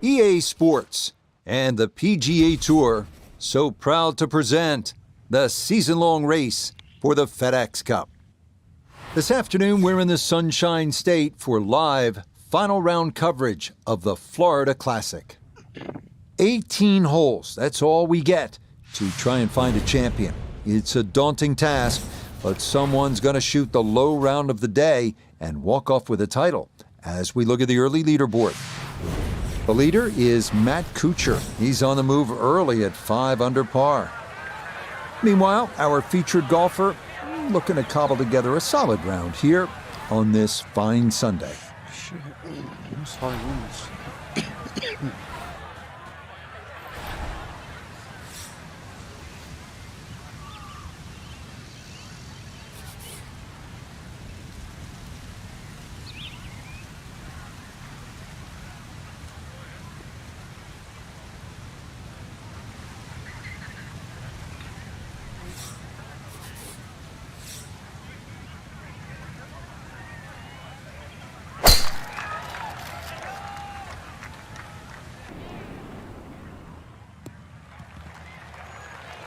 EA Sports and the PGA Tour so proud to present the season-long race for the FedEx Cup. This afternoon, we're in the Sunshine State for live final round coverage of the Florida Classic. 18 holes, that's all we get to try and find a champion. It's a daunting task, but someone's going to shoot the low round of the day and walk off with a title as we look at the early leaderboard. The leader is Matt Kuchar. He's on the move early at 5 under par. Meanwhile, our featured golfer looking to cobble together a solid round here on this fine Sunday. Shit, those high winds.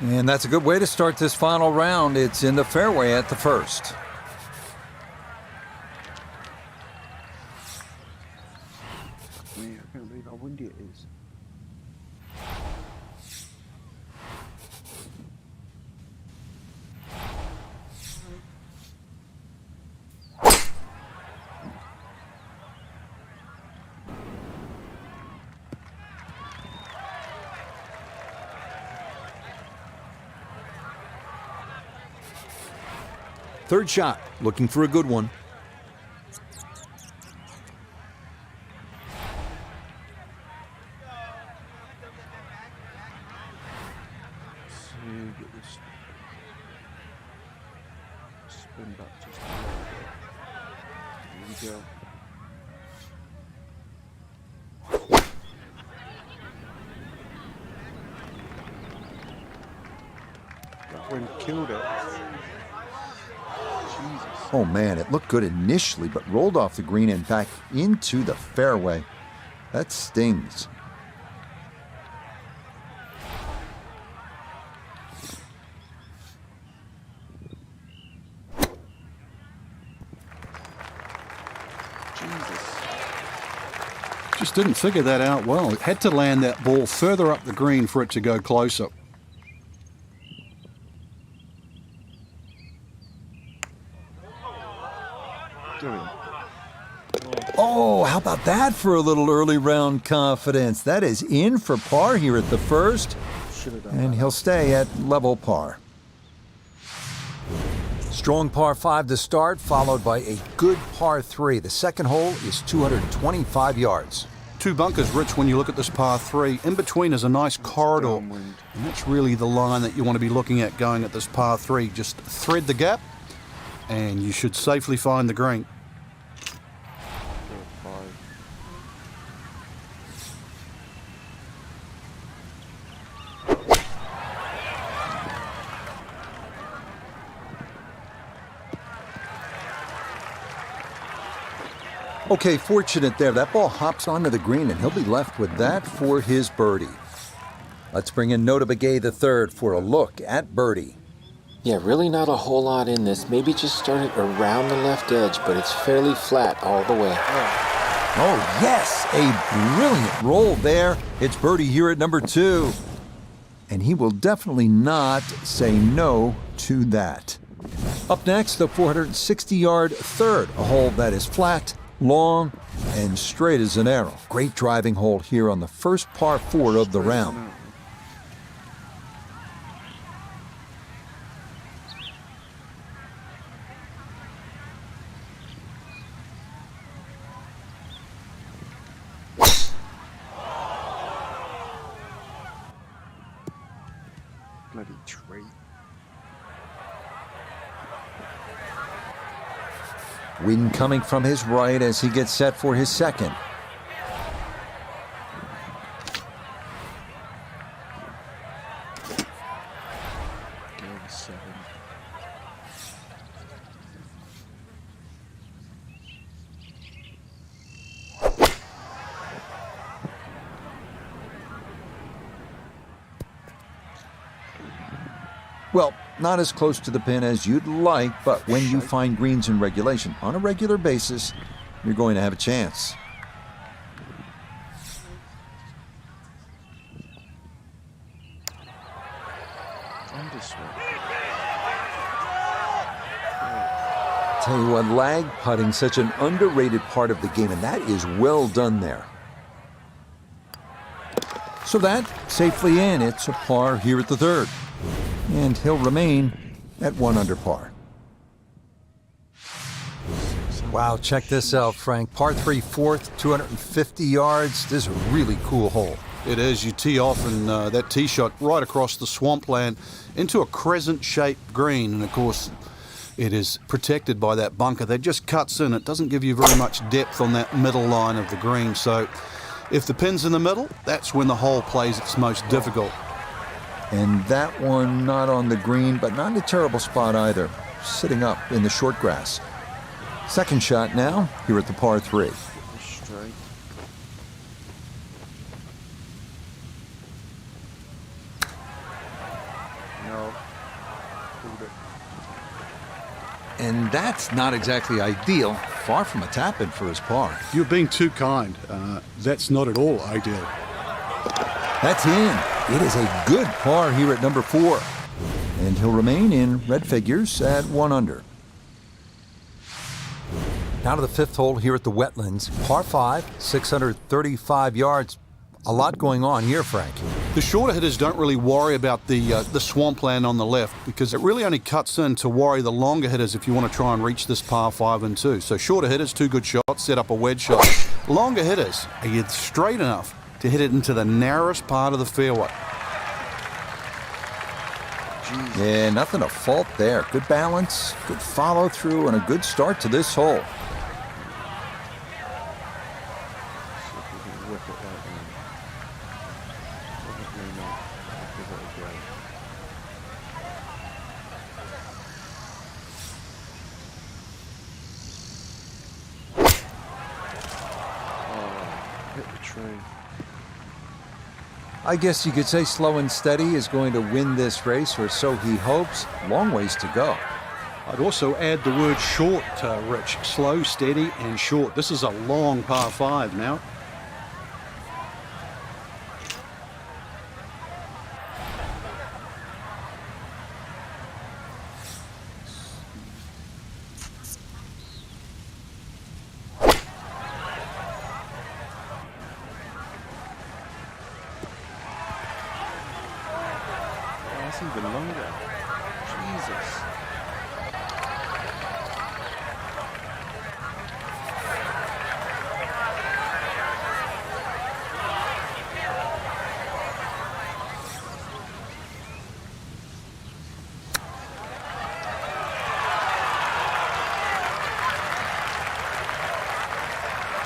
And that's a good way to start this final round. It's in the fairway at the first. Man, I can't believe how windy it is. Third shot, looking for a good one. Get this spin back just a little bit. Here we go. That wind killed it. Jesus. Oh man, it looked good initially, but rolled off the green and back into the fairway. That stings. Just didn't figure that out well. It had to land that ball further up the green for it to go closer. Oh, how about that for a little early round confidence? That is in for par here at the first, and he'll stay at level par. Strong par 5 to start, followed by a good par 3. The second hole is 225 yards. Two bunkers, Rich, when you look at this par 3. In between is a nice corridor, and that's really the line that you want to be looking at going at this par 3. Just thread the gap, and you should safely find the green. Okay, fortunate there. That ball hops onto the green, and he'll be left with that for his birdie. Let's bring in Nota Begay III for a look at birdie. Yeah, really not a whole lot in this. Maybe just started around the left edge, but it's fairly flat all the way. Oh, yes, a brilliant roll there. It's birdie here at number 2. And he will definitely not say no to that. Up next, the 460-yard third, a hole that is flat, long, and straight as an arrow. Great driving hole here on the first par 4 of the round. Bloody tree. Wind coming from his right as he gets set for his second. Well, not as close to the pin as you'd like, but when you find greens in regulation on a regular basis, you're going to have a chance. Tell you what, lag putting, such an underrated part of the game, and that is well done there. So that, safely in, it's a par here at the third. And he'll remain at 1 under par. Wow, check this out, Frank. Par 3 fourth, 250 yards. This is a really cool hole. It is. You tee off and that tee shot right across the swampland into a crescent-shaped green. And, of course, it is protected by that bunker that just cuts in. It doesn't give you very much depth on that middle line of the green. So if the pin's in the middle, that's when the hole plays its most difficult. And that one not on the green, but not in a terrible spot either. Sitting up in the short grass. Second shot now, here at the par 3. Straight. No. Pulled it. And that's not exactly ideal. Far from a tap-in for his par. You're being too kind. That's not at all ideal. That's in. It is a good par here at number 4. And he'll remain in red figures at 1 under. Now to the 5th hole here at the Wetlands. Par 5, 635 yards. A lot going on here, Frank. The shorter hitters don't really worry about the swampland on the left because it really only cuts in to worry the longer hitters if you want to try and reach this par 5 and 2. So shorter hitters, 2 good shots, set up a wedge shot. Longer hitters, are you straight enough to hit it into the narrowest part of the fairway? Yeah, nothing to fault there. Good balance, good follow through, and a good start to this hole. Whip it right in. Probably not. I'll give it a break. Oh, hit the tree. I guess you could say slow and steady is going to win this race, or so he hopes. Long ways to go. I'd also add the word short, Rich. Slow, steady, and short. This is a long par 5 now. That's even longer. Jesus.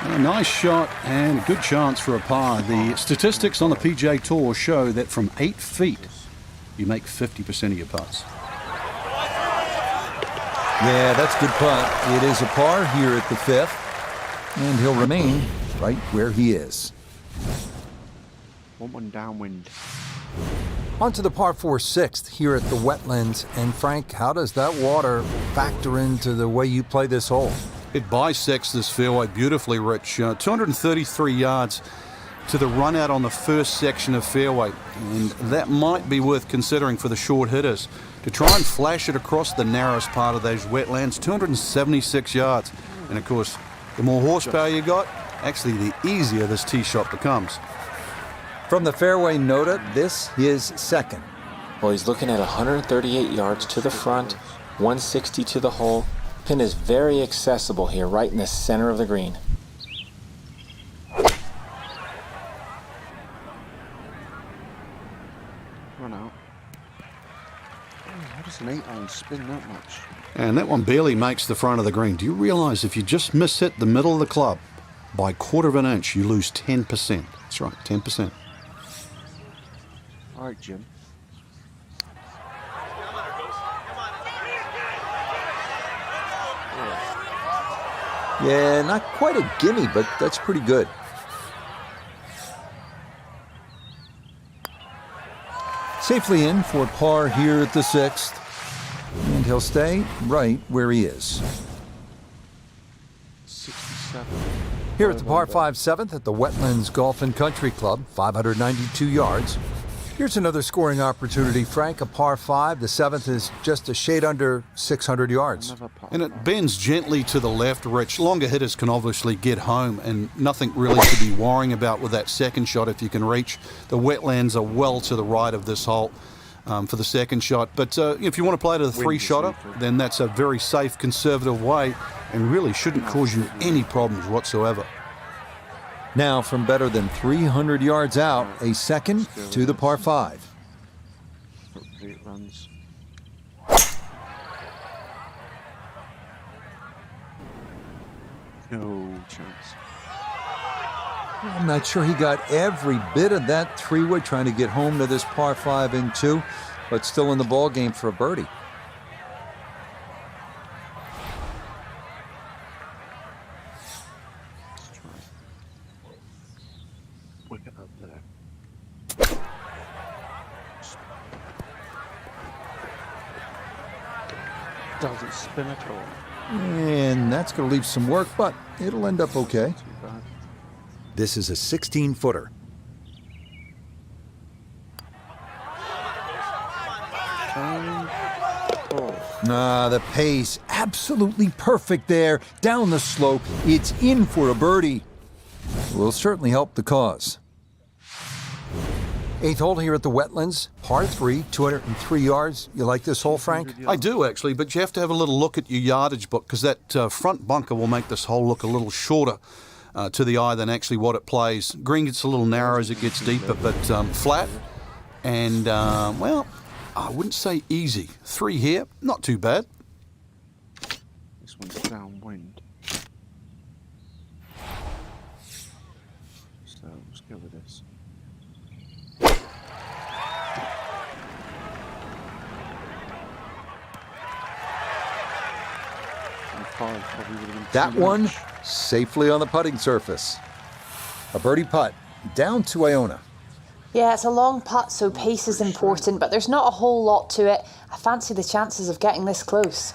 A nice shot and a good chance for a par. The statistics on the PGA Tour show that from 8 feet, you make 50% of your putts. Yeah, that's a good putt. It is a par here at the 5th, and he'll remain right where he is. Want one downwind. On to the par 4 6th here at the Wetlands. And Frank, how does that water factor into the way you play this hole? It bisects this fairway beautifully, Rich. 233 yards to the run out on the first section of fairway. And that might be worth considering for the short hitters. To try and flash it across the narrowest part of those wetlands, 276 yards. And of course, the more horsepower you got, actually the easier this tee shot becomes. From the fairway nota, this is second. Well, he's looking at 138 yards to the front, 160 to the hole. Pin is very accessible here, right in the center of the green. Run out. Oh, how does an 8-iron spin that much? And that one barely makes the front of the green. Do you realize if you just miss hit the middle of the club by 1/4 of an inch, you lose 10%? That's right, 10%. All right, Jim. Yeah, not quite a gimme, but that's pretty good. Safely in for par here at the 6th. And he'll stay right where he is. 67. Here at the par 5 7th at the Wetlands Golf and Country Club, 592 yards. Here's another scoring opportunity, Frank. A par 5. The 7th is just a shade under 600 yards. Another par And it five. bends gently to the left, Rich. Longer hitters can obviously get home, and nothing really to be worrying about with that second shot if you can reach. The wetlands are well to the right of this hole for the second shot. But if you want to play to the three-shotter, then that's a very safe, conservative way and really shouldn't cause you any problems whatsoever. Now from better than 300 yards out, a second to the par 5. Hopefully it runs. No chance. I'm not sure he got every bit of that three-wood trying to get home to this par 5 and 2, but still in the ball game for a birdie. Let's try. Wick it up there. Doesn't spin at all. And that's going to leave some work, but it'll end up okay. Too bad. This is a 16-footer. The pace, absolutely perfect there. Down the slope, it's in for a birdie. Will certainly help the cause. 8th hole here at the Wetlands, par 3, 203 yards. You like this hole, Frank? I do, actually, but you have to have a little look at your yardage book because that front bunker will make this hole look a little shorter to the eye than actually what it plays. Green gets a little narrow as it gets deeper, but flat and, well, I wouldn't say easy. 3 here, not too bad. This one's downwind. So let's go with this. That one safely on the putting surface. A birdie putt down to Iona. Yeah, it's a long putt, so pace is important, but there's not a whole lot to it. I fancy the chances of getting this close.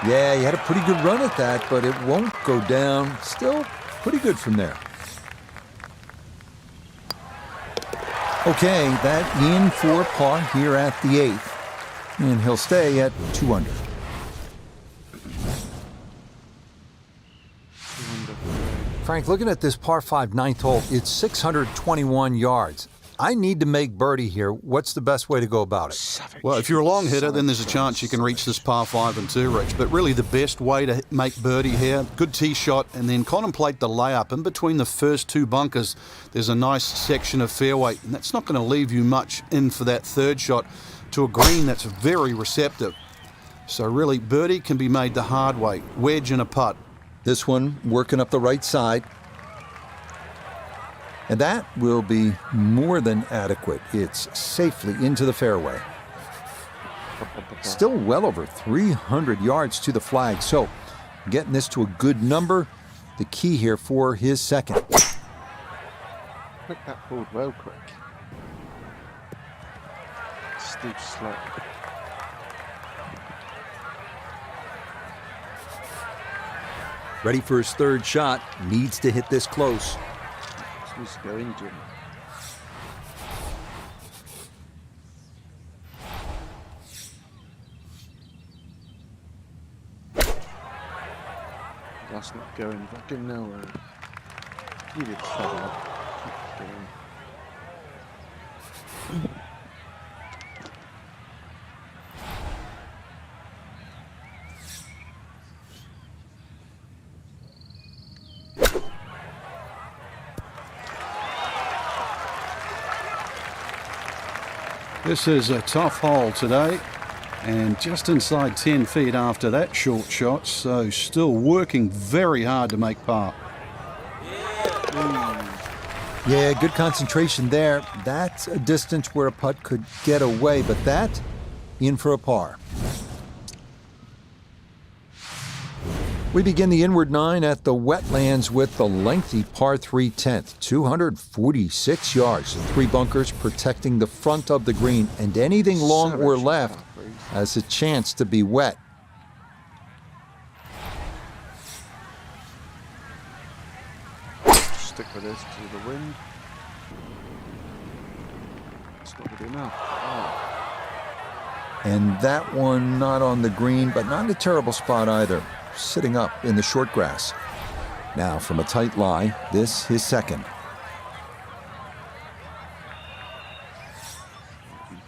Yeah, he had a pretty good run at that, but it won't go down. Still pretty good from there. Okay, that in for par here at the 8th. And he'll stay at 2 under. Frank, looking at this par 5 9th hole, it's 621 yards. I need to make birdie here. What's the best way to go about it? Well, if you're a long hitter, then there's a chance you can reach this par 5 and 2, Rich. But really the best way to make birdie here, good tee shot, and then contemplate the layup. In between the first 2 bunkers, there's a nice section of fairway, and that's not going to leave you much in for that third shot to a green that's very receptive. So really, birdie can be made the hard way, wedge and a putt. This one working up the right side. And that will be more than adequate. It's safely into the fairway. Still well over 300 yards to the flag, so getting this to a good number, the key here for his second. Click that board well quick. Steep slope. Ready for his third shot, needs to hit this close. Needs to go in, Jim. That's not going fucking nowhere. You did fed up. Keep going. This is a tough hole today, and just inside 10 feet after that short shot, so still working very hard to make par. Yeah, good concentration there. That's a distance where a putt could get away, but that, in for a par. We begin the inward 9 at the wetlands with the lengthy par 3 10th, 246 yards. 3 bunkers protecting the front of the green, and anything long or left has a chance to be wet. Stick with this to the wind. It's not good enough. Oh. And that one not on the green, but not in a terrible spot either, sitting up in the short grass. Now from a tight lie, this his second.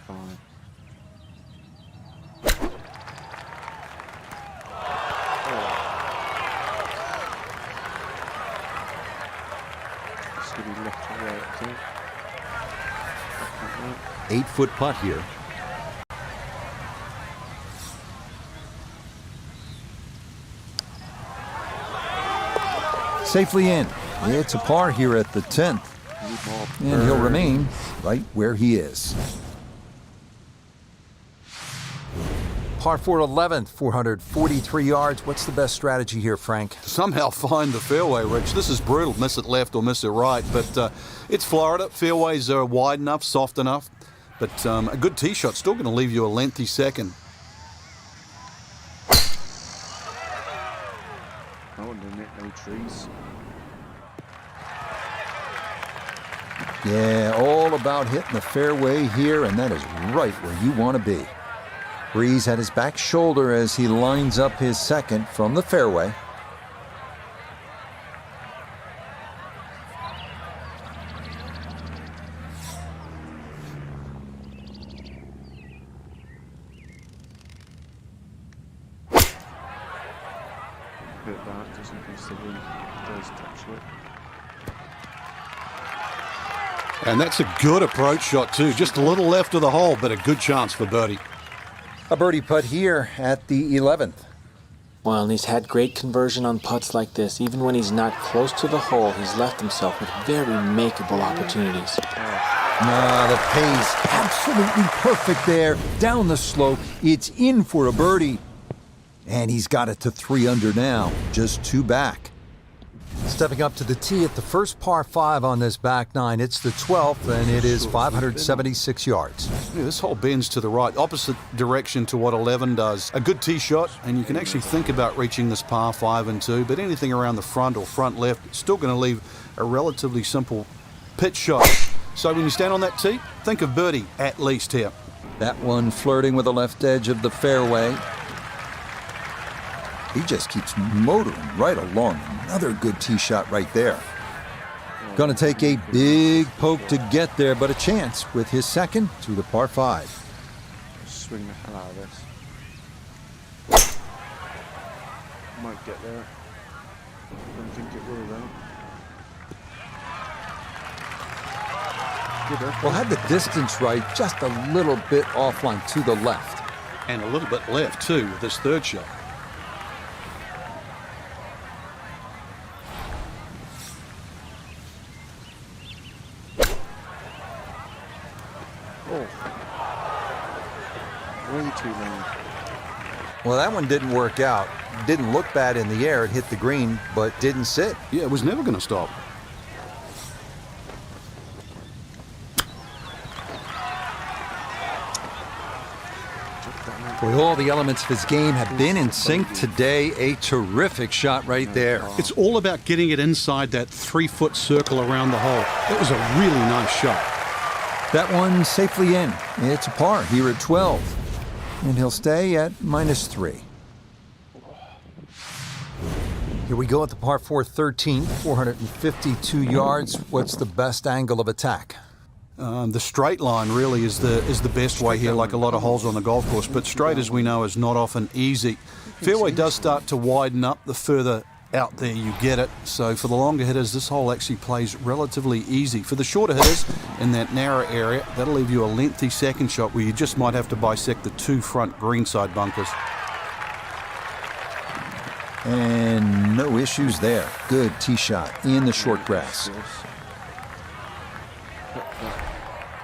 Fine. It's going to be left to right, I think. 8-foot putt here. Safely in. It's a par here at the 10th. And he'll remain right where he is. Par 4 11th, 443 yards. What's the best strategy here, Frank? Somehow find the fairway, Rich. This is brutal. Miss it left or miss it right. But it's Florida. Fairways are wide enough, soft enough. But a good tee shot still going to leave you a lengthy second. I want to net no trees. Yeah, all about hitting the fairway here, and that is right where you want to be. Breeze at his back shoulder as he lines up his second from the fairway. Bit back just in case the wind does touch it. And that's a good approach shot too. Just a little left of the hole, but a good chance for birdie. A birdie putt here at the 11th. Well, and he's had great conversion on putts like this. Even when he's not close to the hole, he's left himself with very makeable opportunities. The pace, absolutely perfect there. Down the slope, it's in for a birdie. And he's got it to 3 under now, just 2 back. Stepping up to the tee at the first par 5 on this back 9. It's the 12th, and it is 576 yards. Yeah, this hole bends to the right, opposite direction to what 11 does. A good tee shot, and you can actually think about reaching this par 5 and 2, but anything around the front or front left, it's still going to leave a relatively simple pitch shot. So when you stand on that tee, think of birdie at least here. That one flirting with the left edge of the fairway. He just keeps motoring right along. Another good tee shot right there. Going to take a big poke to get there, but a chance with his second to the par 5. Swing the hell out of this. Might get there. Don't think it will though. Well, had the distance right, just a little bit offline to the left. And a little bit left too with this third shot. Way too long. Well, that one didn't work out. Didn't look bad in the air. It hit the green, but didn't sit. Yeah, it was never going to stop. Boy, all the elements of his game have been in sync today. A terrific shot right there. It's all about getting it inside that 3-foot circle around the hole. It was a really nice shot. That one safely in. It's a par here at 12. And he'll stay at -3. Here we go at the par 4 13, 452 yards. What's the best angle of attack? The straight line really is the best way here, like a lot of holes on the golf course. But straight, as we know, is not often easy. Fairway does start to widen up the further out there you get it. So for the longer hitters, this hole actually plays relatively easy. For the shorter hitters in that narrow area, that'll leave you a lengthy second shot where you just might have to bisect the 2 front greenside bunkers. And no issues there. Good tee shot in the short grass. Put that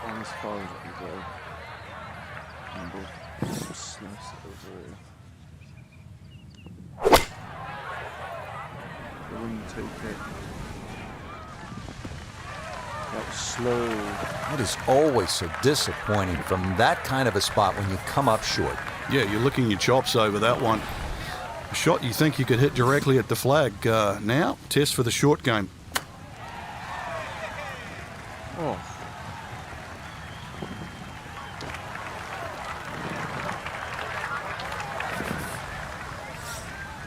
on as far as it can go. And we'll slice it over here. the wind take it. That slow. It is always so disappointing from that kind of a spot when you come up short. Yeah, you're licking your chops over that one. A shot you think you could hit directly at the flag. Now, test for the short game. Oh.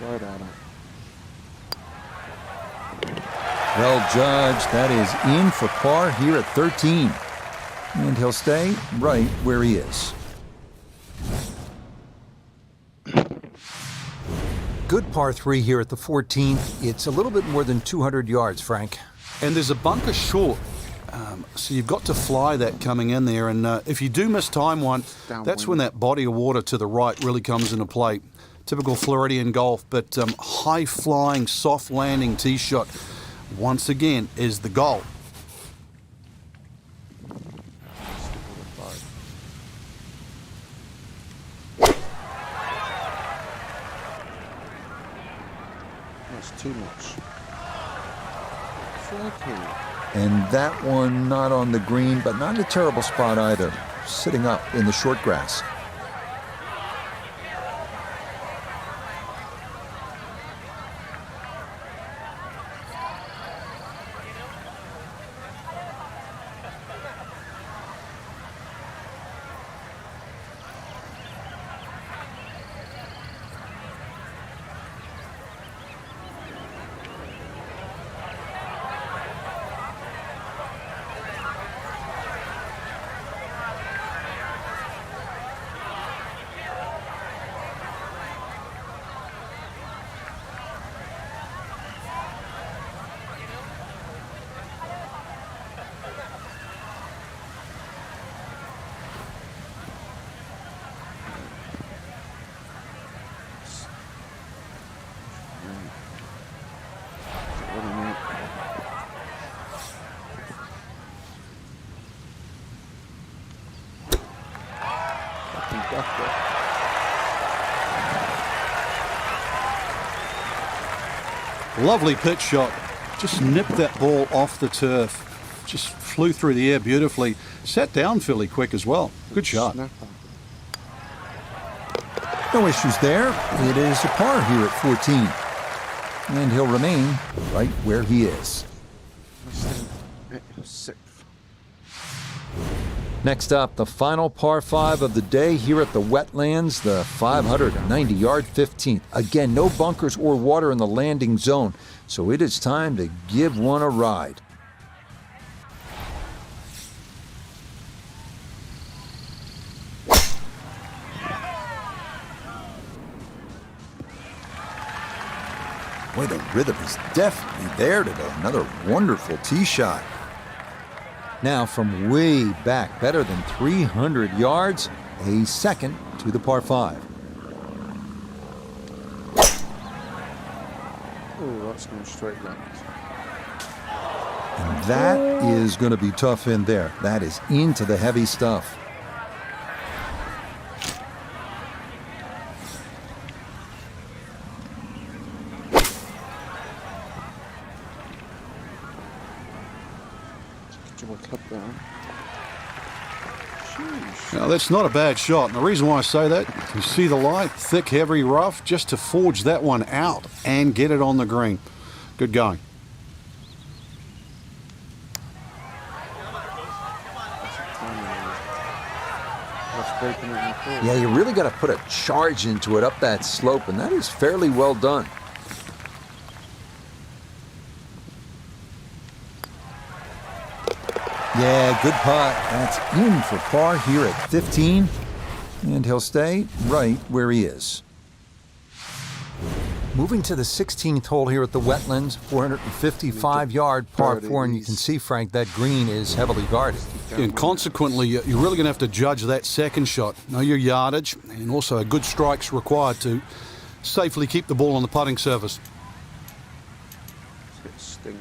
Right at him. Well judged, that is in for par here at 13. And he'll stay right where he is. Good par 3 here at the 14th. It's a little bit more than 200 yards, Frank. And there's a bunker short. So you've got to fly that coming in there. And if you do miss time one, that's when that body of water to the right really comes into play. Typical Floridian golf, but high-flying, soft-landing tee shot, once again, is the goal. That's too much. 40. And that one not on the green, but not in a terrible spot either. Sitting up in the short grass. Lovely pitch shot. Just nipped that ball off the turf. Just flew through the air beautifully. Sat down fairly quick as well. Good shot. No issues there. It is a par here at 14. And he'll remain right where he is. Sixth. Next up, the final par 5 of the day here at the Wetlands, the 590-yard 15th. Again, no bunkers or water in the landing zone, so it is time to give one a ride. Boy, the rhythm is definitely there today. Another wonderful tee shot. Now from way back, better than 300 yards, a second to the par 5. Oh, that's going straight left. And that is going to be tough in there. That is into the heavy stuff. Now, that's not a bad shot. And the reason why I say that, you see the lie, thick, heavy, rough, just to forge that one out and get it on the green. Good going. Yeah, you really got to put a charge into it up that slope, and that is fairly well done. Yeah, good putt. That's in for par here at 15. And he'll stay right where he is. Moving to the 16th hole here at the Wetlands, 455-yard par 4. And you can see, Frank, that green is heavily guarded. And consequently, you're really going to have to judge that second shot. Know your yardage, and also a good strike's required to safely keep the ball on the putting surface. Stinger.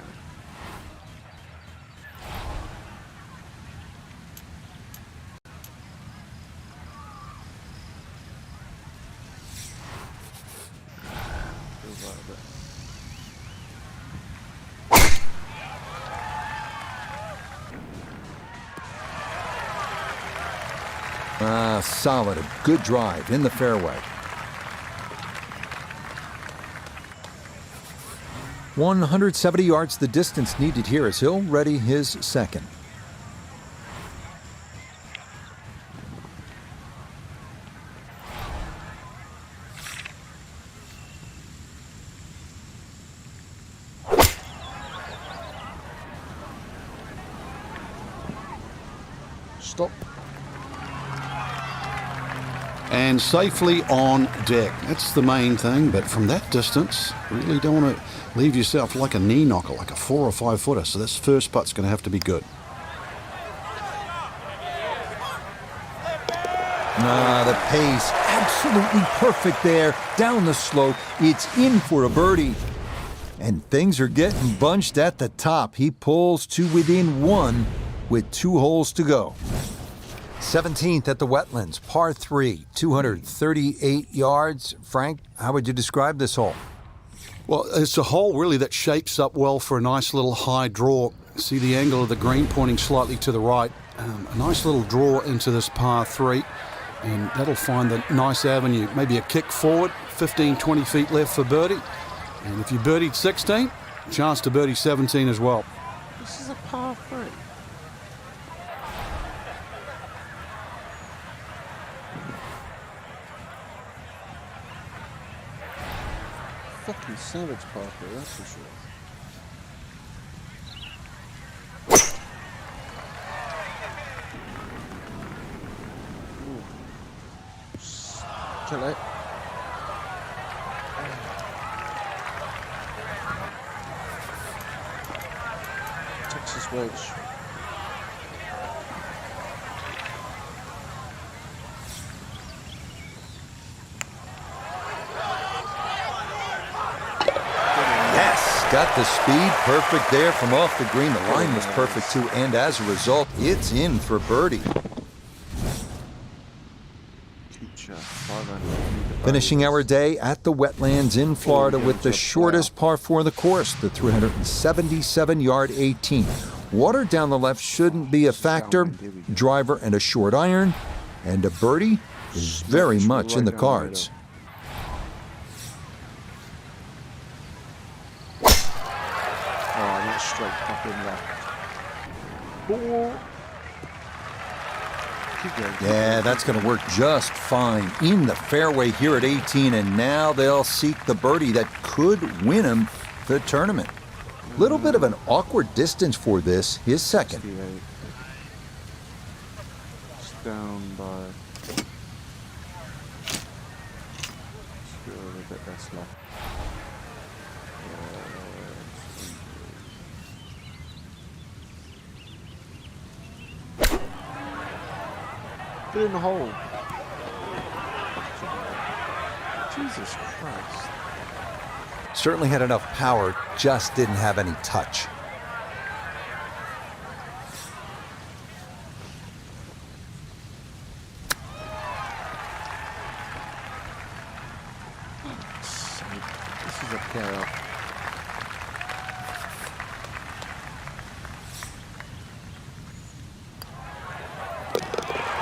Solid, a good drive in the fairway. 170 yards the distance needed here as he'll ready his second. Stop. And safely on deck. That's the main thing, but from that distance, really don't want to leave yourself like a knee knocker, like a 4 or 5 footer. So this first putt's going to have to be good. The pace, absolutely perfect there. Down the slope, it's in for a birdie. And things are getting bunched at the top. He pulls to within 1 with 2 holes to go. 17th at the Wetlands, par 3, 238 yards. Frank, how would you describe this hole? Well, it's a hole really that shapes up well for a nice little high draw. See the angle of the green pointing slightly to the right. A nice little draw into this par 3, and that'll find the nice avenue. Maybe a kick forward, 15, 20 feet left for birdie. And if you birdied 16, chance to birdie 17 as well. This is a par 3. Fucking savage par 3, that's for sure. Kill it. Texas wedge. Yes, got the speed perfect there from off the green. The line was perfect too, and as a result, it's in for birdie. Finishing our day at the Wetlands in Florida with the shortest par 4 in the course, the 377-yard 18. Water down the left shouldn't be a factor. Driver and a short iron, and a birdie is very much in the cards. Oh, that's straight up in there. Yeah, that's going to work just fine in the fairway here at 18, and now they'll seek the birdie that could win him the tournament. Little bit of an awkward distance for this, his second. It's down by... Still a bit less left. Get in the hole. Jesus Christ. Certainly had enough power, just didn't have any touch. This is a playoff.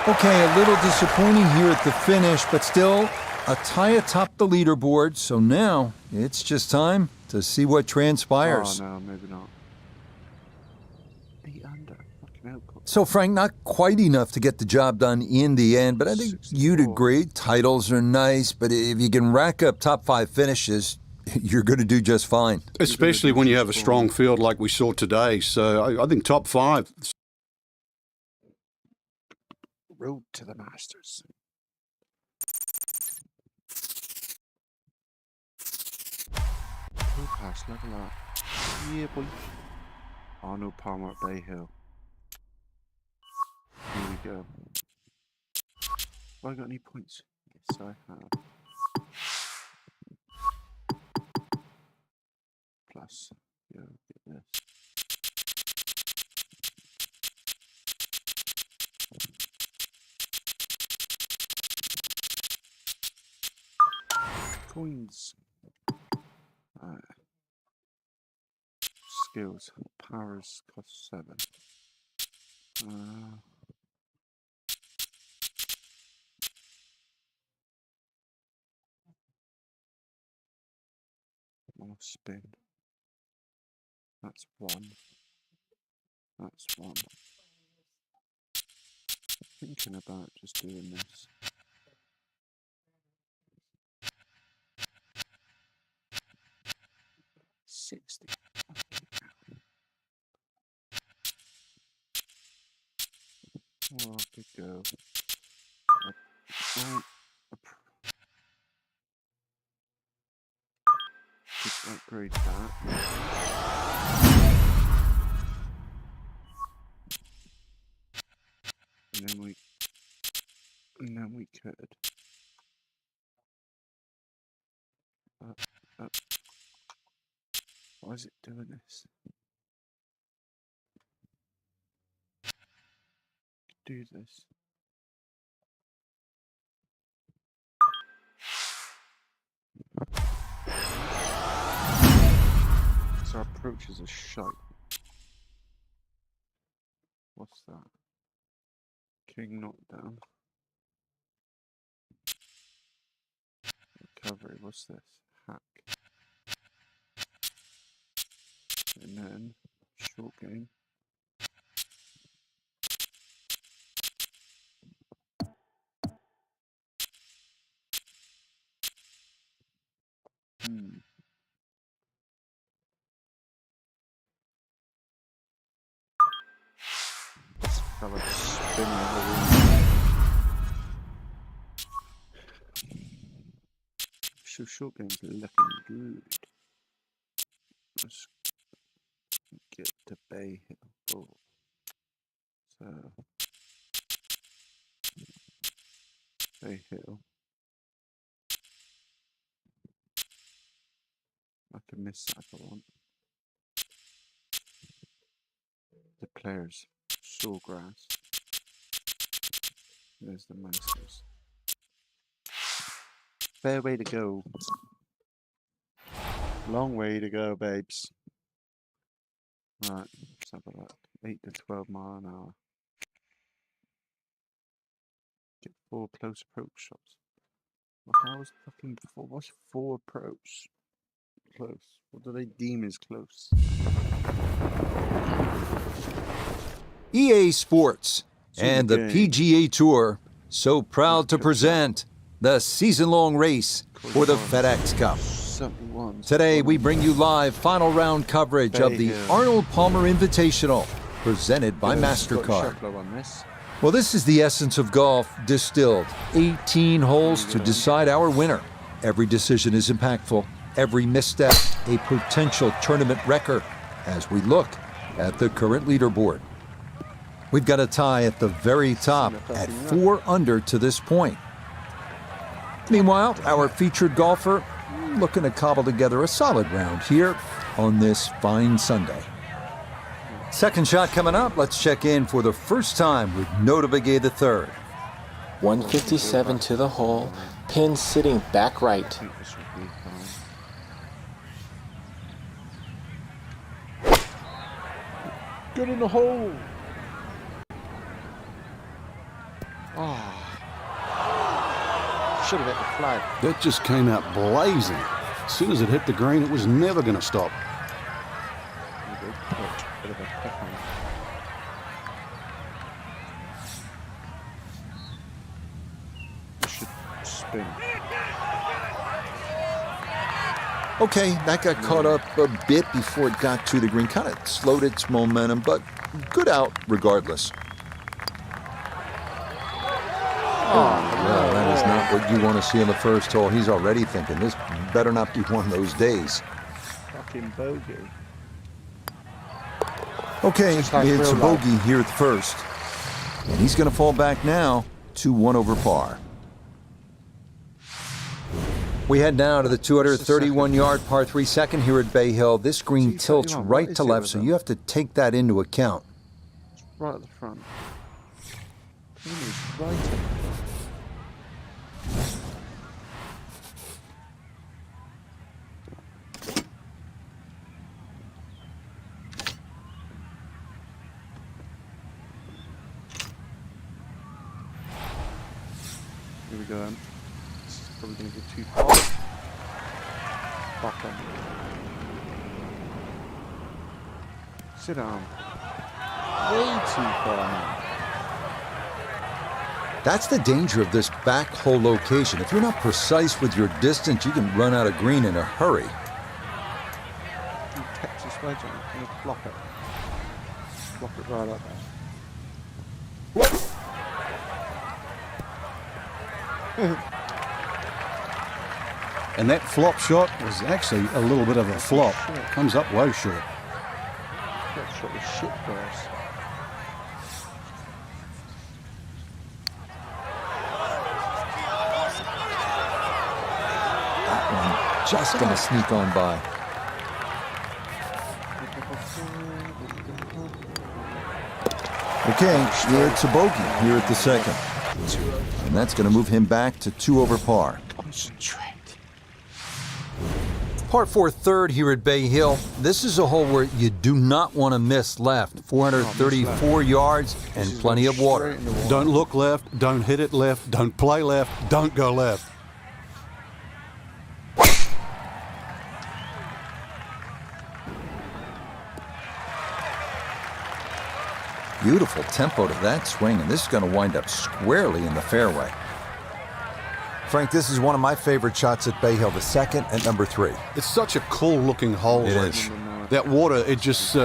Okay, a little disappointing here at the finish, but still a tie atop the leaderboard. So now it's just time to see what transpires. Oh, no, maybe not. 8 under. Fucking hell. So, Frank, not quite enough to get the job done in the end, but I think you'd agree titles are nice, but if you can rack up top 5 finishes, you're going to do just fine. Especially when you have a strong field like we saw today. So I think top 5. Road to the Masters. Full pass, level up. Yeah, boy. Arnold Palmer at Bay Hill. Here we go. Have I got any points? Yes, I have. Plus, yeah, get this. Coins. Skills. Powers cost 7. more spin. That's one. That's one. Thinking about just doing this. $60. Oh, good go. Just upgrade that. And then we could. Why is it doing this? Do this. So our approaches are shite. What's that? King knockdown. Recovery, what's this? Hack. And then short game. This fella spinning the room. So short game's looking good. Let's get to Bay Hill. Oh. So Bay Hill. I can miss that if I want. The players. Sawgrass. There's the Masters. Fair way to go. Long way to go, babes. Right, let's have a look. 8 to 12 mile an hour. Get 4 close approach shots. Well, how is fucking 4? What's 4 approach? Close. What do they deem as close? EA Sports and the game. PGA Tour so proud to present the season-long race for the FedEx Cup. 71. Today we bring you live final round coverage of the Arnold Palmer Invitational presented by MasterCard. Well, this is the essence of golf distilled. 18 holes to decide our winner. Every decision is impactful. Every misstep a potential tournament wrecker as we look at the current leaderboard. We've got a tie at the very top at 4 under to this point. Meanwhile, our featured golfer looking to cobble together a solid round here on this fine Sunday. Second shot coming up. Let's check in for the first time with Nota Begay III. 157 to the hole, pin sitting back right. Good in the hole. Should have hit the flag. That just came out blazing. As soon as it hit the green, it was never going to stop. Bit of a peck on. It should spin. Okay, that got caught up a bit before it got to the green. Kind of slowed its momentum, but good out regardless. Well, that is not what you want to see on the first hole. He's already thinking this better not be one of those days. Fucking bogey. Okay, Just like it's a real bogey here at first. And he's going to fall back now to 1 over par. We head now to the 231-yard par 3 second here at Bay Hill. This green tilts right to left, so you have to take that into account. It's right at the front. Pin is right at the front. Here we go. This is probably going to be too far. Bottom. Sit down. Way too far now. That's the danger of this back hole location. If you're not precise with your distance, you can run out of green in a hurry. Texas wedge on it. I'm going to flop it. Flop it right up there. And that flop shot was actually a little bit of a flop. Comes up way short. That shot was shit for us. That one just going to sneak on by. Okay, it's a bogey here at the second. And that's going to move him back to 2 over par. Concentrate. Par 4 third here at Bay Hill. This is a hole where you do not want to miss left. 434 yards and plenty of water. Don't look left, don't hit it left, don't play left, don't go left. Beautiful tempo to that swing, and this is going to wind up squarely in the fairway. Frank, this is one of my favorite shots at Bay Hill, the second at number 3. It's such a cool looking hole. It Rich. is. That water, it just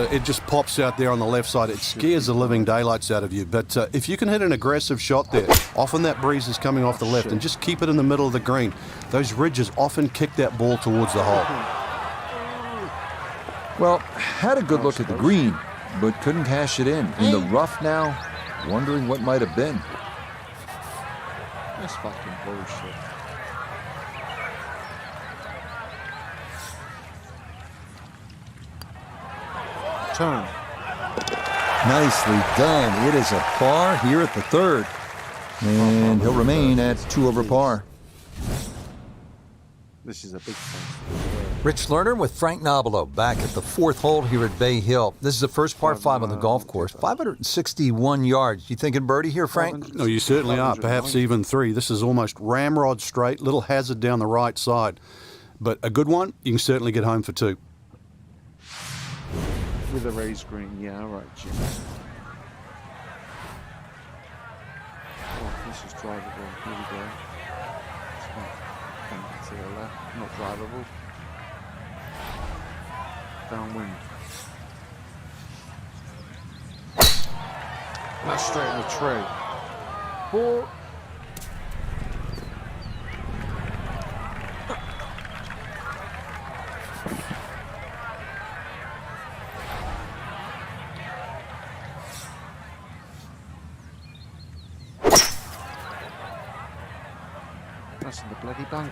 pops out there on the left side. It scares the living daylights out of you. But if you can hit an aggressive shot there, often that breeze is coming off the left, and just keep it in the middle of the green. Those ridges often kick that ball towards the hole. Well, had a good look at the green, but couldn't cash it in. In the rough now, wondering what might have been. That's fucking bullshit. Turn. Nicely done. It is a par here at the third. And he'll remain at 2 over par. This is a big thing. Rich Lerner with Frank Nobilo back at the 4th hole here at Bay Hill. This is the first par 5 on the golf course. 561 yards. You thinking birdie here, Frank? No, you certainly are. Perhaps even 3. This is almost ramrod straight, little hazard down the right side. But a good one, you can certainly get home for 2. With a raised green, yeah, all right, Jim. Oh, this is drivable. Here we go. It's not to the left, not drivable. Downwind. That's straight in the tree. 4. That's in the bloody bunker.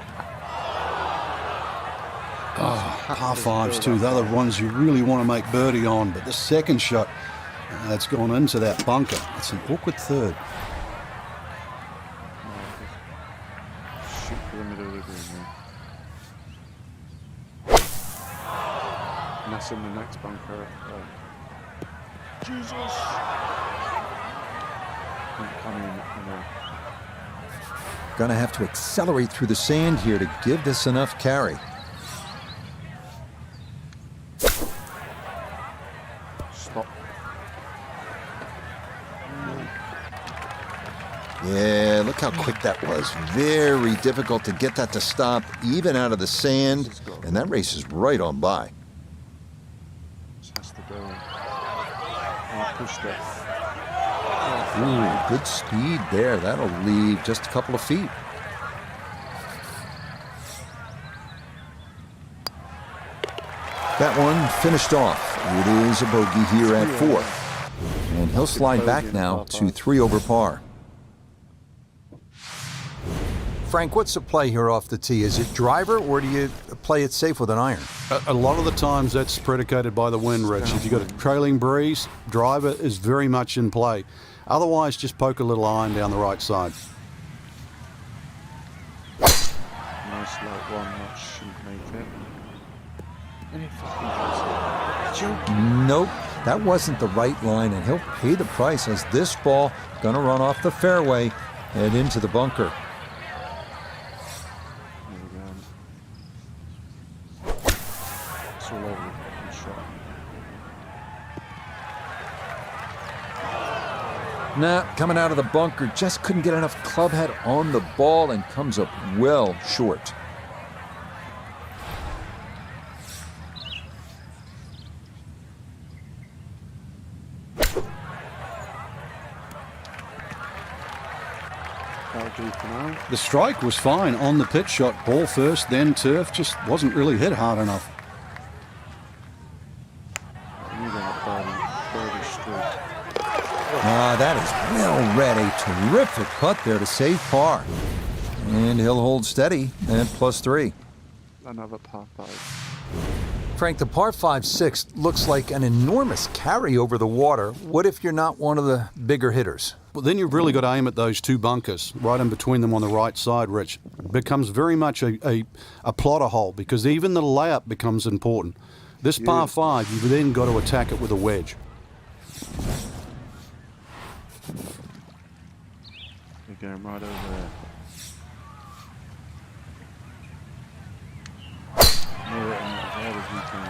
Par 5s too. They're the ones you really want to make birdie on. But the second shot, that's gone into that bunker. It's an awkward third. Shoot for the middle of the green, and that's in the next bunker. Jesus! Coming in. Gonna have to accelerate through the sand here to give this enough carry. Stop. Yeah, look how quick that was. Very difficult to get that to stop, even out of the sand. And that race is right on by. This has to go. I pushed it. Ooh, good speed there. That'll leave just a couple of feet. That one finished off. It is a bogey here at 4. And he'll slide back now to 3 over par. Frank, what's the play here off the tee? Is it driver, or do you play it safe with an iron? A lot of the times that's predicated by the wind, Rich. If you've got a trailing breeze, driver is very much in play. Otherwise, just poke a little iron down the right side. Nice light one, that shouldn't make it. And it fucking does it. Joking. Nope, that wasn't the right line, and he'll pay the price as this ball gonna run off the fairway and into the bunker. There we go. It's all over the fucking shot. Nah, coming out of the bunker, just couldn't get enough club head on the ball and comes up well short. That'll do for now. The strike was fine on the pitch shot. Ball first, then turf. Just wasn't really hit hard enough. You need a birdie streak. That is well read. A terrific putt there to save par. And he'll hold steady at +3. Another par 5. Frank, the par 5-6 looks like an enormous carry over the water. What if you're not one of the bigger hitters? Well, then you've really got to aim at those two bunkers, right in between them on the right side, Rich. It becomes very much a plotter hole because even the layup becomes important. This par 5, you've then got to attack it with a wedge. You're going right over there. Near it and as hard as you can.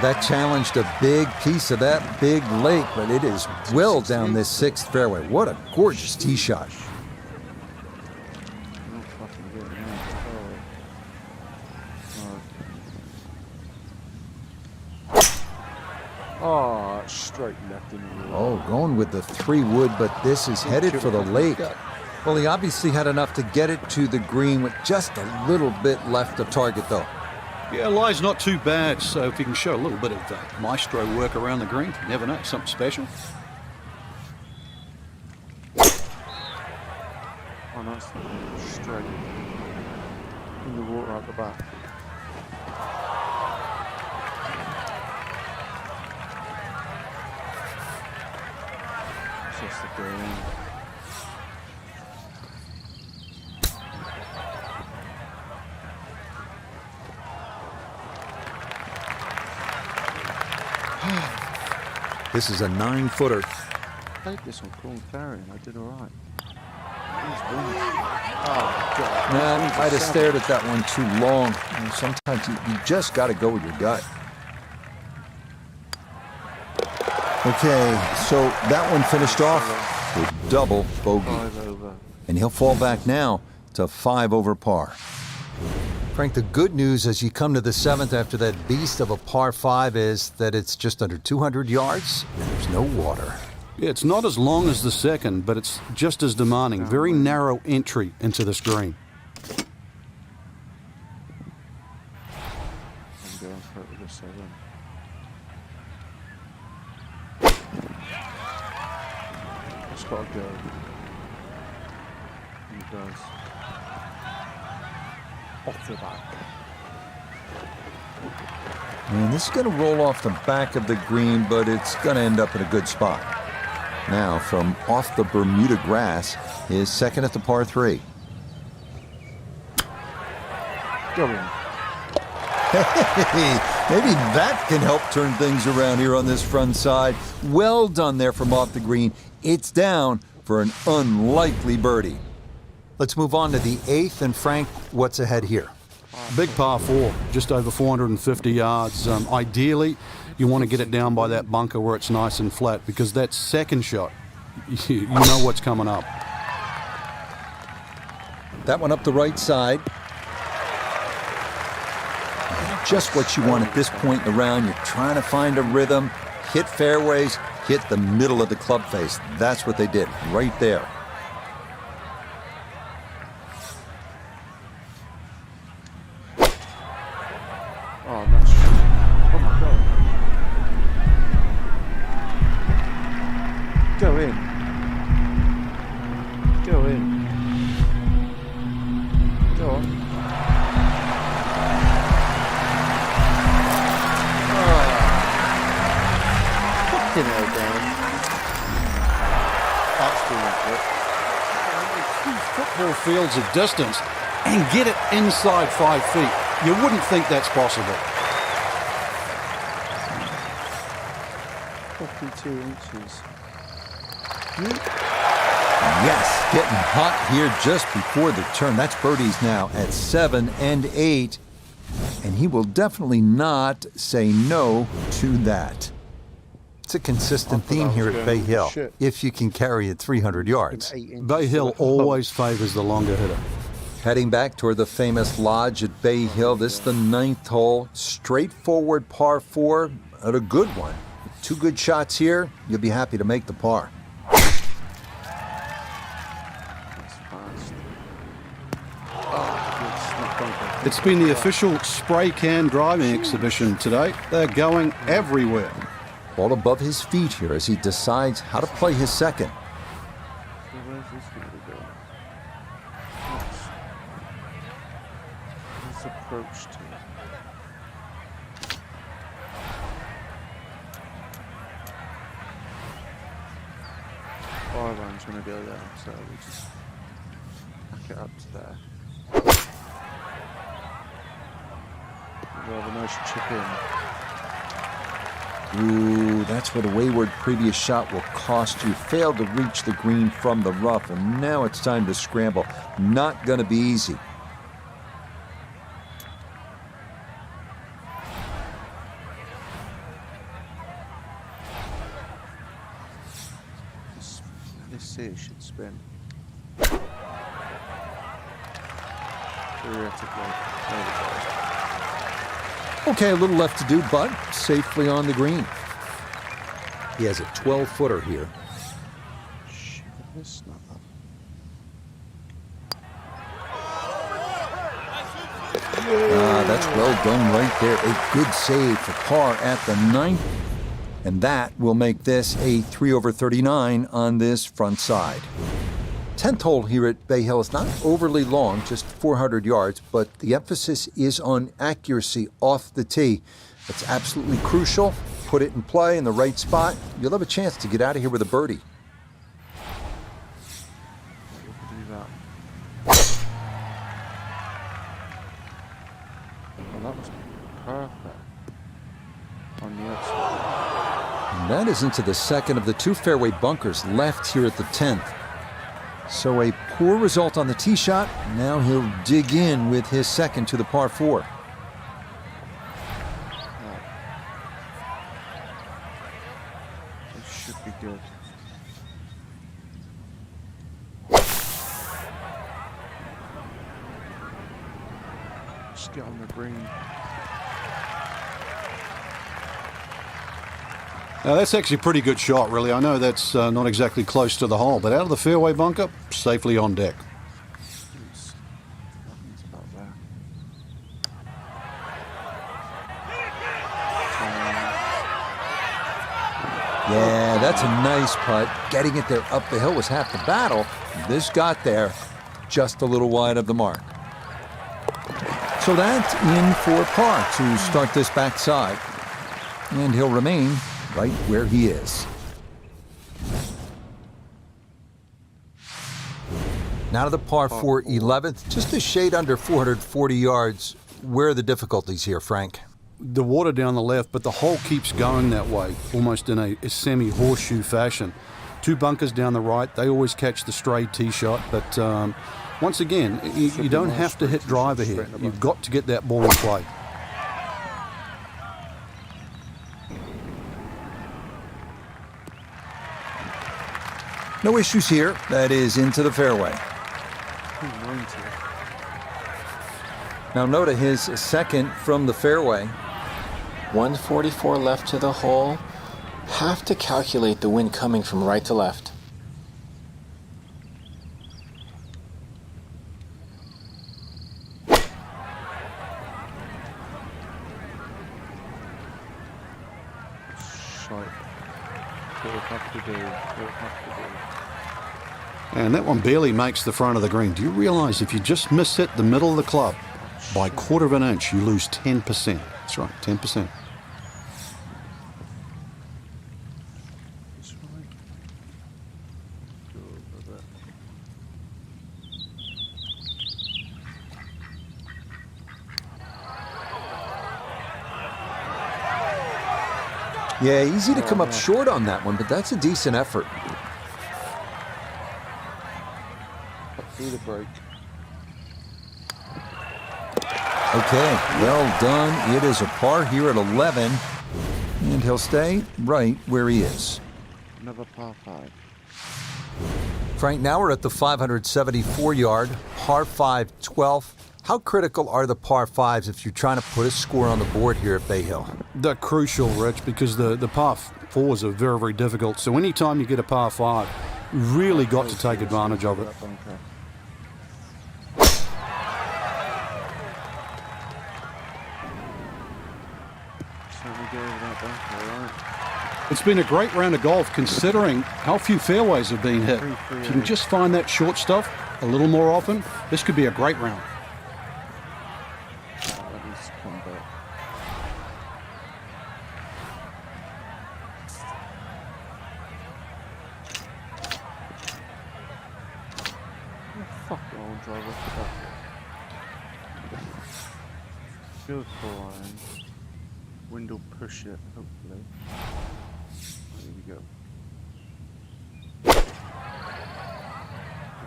That challenged a big piece of that big lake, but it is well down this 6th fairway. What a gorgeous tee shot. Not fucking good, Oh, straight left in the wall. Oh, going with the 3-wood, but this is headed for the lake. Well, he obviously had enough to get it to the green with just a little bit left of target, though. Yeah, lie's not too bad, so if you can show a little bit of maestro work around the green, you never know, something special. Oh, nice. Straight in the water at the back. It's just the green. This is a 9-footer. I played this on Corn Ferry and I did alright. I'd have stared at that one too long. And sometimes you just got to go with your gut. Okay, so that one finished off with double bogey. 5 over. And he'll fall back now to 5 over par. Frank, the good news as you come to the 7th after that beast of a par 5 is that it's just under 200 yards and there's no water. Yeah, it's not as long as the 2nd, but it's just as demanding. Very narrow entry into this green. I'm going for it with a 7. It's got to go. And it does. Off the back. And this is going to roll off the back of the green, but it's going to end up in a good spot. Now, from off the Bermuda grass, is 2nd at the par 3. Go in. Hey, maybe that can help turn things around here on this front side. Well done there from off the green. It's down for an unlikely birdie. Let's move on to the 8th, and Frank, what's ahead here? Big par 4, just over 450 yards. Ideally, you want to get it down by that bunker where it's nice and flat because that 2nd shot, you know what's coming up. That one up the right side. Just what you want at this point in the round. You're trying to find a rhythm, hit fairways, hit the middle of the club face. That's what they did right there. Oh, nice. Oh my god. Go in. Go in. Go on. Fucking hell, Dan. That's doing it. Football fields of distance and get it inside 5 feet. You wouldn't think that's possible. 52 inches. Yes, getting hot here just before the turn. That's birdies now at 7 and 8. and he will definitely not say no to that. It's a consistent theme here at Bay Hill, if you can carry it 300 yards. Bay Hill always favors the longer hitter. Heading back toward the famous lodge at Bay Hill, this is the 9th hole. Straightforward par 4, and a good one. With 2 good shots here, you'll be happy to make the par. That's fast. Oh, it's not bunker. It's been the official spray can driving exhibition today. They're going everywhere. Ball above his feet here as he decides how to play his second. So where's this going to go? Let's approach to it. Iron's going to go there, so we just back it up to there. We'll have a nice chip in. Ooh, that's what a wayward previous shot will cost you. Failed to reach the green from the rough, and now it's time to scramble. Not going to be easy. This here should spin. Theoretically. There we go. Okay, a little left to do, but safely on the green. He has a 12-footer here. Shit, this not up. That's well done right there. A good save for par at the 9th. And that will make this a 3/39 on this front side. 10th hole here at Bay Hill is not overly long, just 400 yards, but the emphasis is on accuracy off the tee. That's absolutely crucial. Put it in play in the right spot. You'll have a chance to get out of here with a birdie. We'll do that. Well, that was perfect. On the outside. And that is into the second of the 2 fairway bunkers left here at the 10th. So a poor result on the tee shot. Now he'll dig in with his second to the par 4. This should be good. Just get on the green. Now that's actually a pretty good shot, really. I know that's not exactly close to the hole, but out of the fairway bunker, safely on deck. Nothing's about that. Yeah, that's a nice putt. Getting it there up the hill was half the battle. This got there just a little wide of the mark. So that's in for par to start this backside. And he'll remain right where he is. Now to the par 4 11th, just a shade under 440 yards. Where are the difficulties here, Frank? The water down the left, but the hole keeps going that way, almost in a semi-horseshoe fashion. 2 bunkers down the right, they always catch the stray tee shot, but once again, you don't have to hit driver here. You've got to get that ball in play. No issues here. That is into the fairway. 290. Now Noda his second from the fairway. 144 left to the hole. Have to calculate the wind coming from right to left. Shite. What would have to do? What would have to do? And that one barely makes the front of the green. Do you realize if you just miss hit the middle of the club by 1/4 of an inch, you lose 10%? That's right, 10%. That's right. Go over there. Yeah, easy to come up short on that one, but that's a decent effort. Up through the break. Okay, well done. It is a par here at 11, and he'll stay right where he is. Another par 5. Frank, now we're at the 574-yard, par 5 12th. How critical are the par 5s if you're trying to put a score on the board here at Bay Hill? They're crucial, Rich, because the par 4s are very, very difficult. So anytime you get a par 5, you really got to take advantage of it. It's been a great round of golf considering how few fairways have been hit. If you can just find that short stuff a little more often, this could be a great round. Fuck it, I'll drive off the back. Good line. Wind will push it, hopefully. There we go. If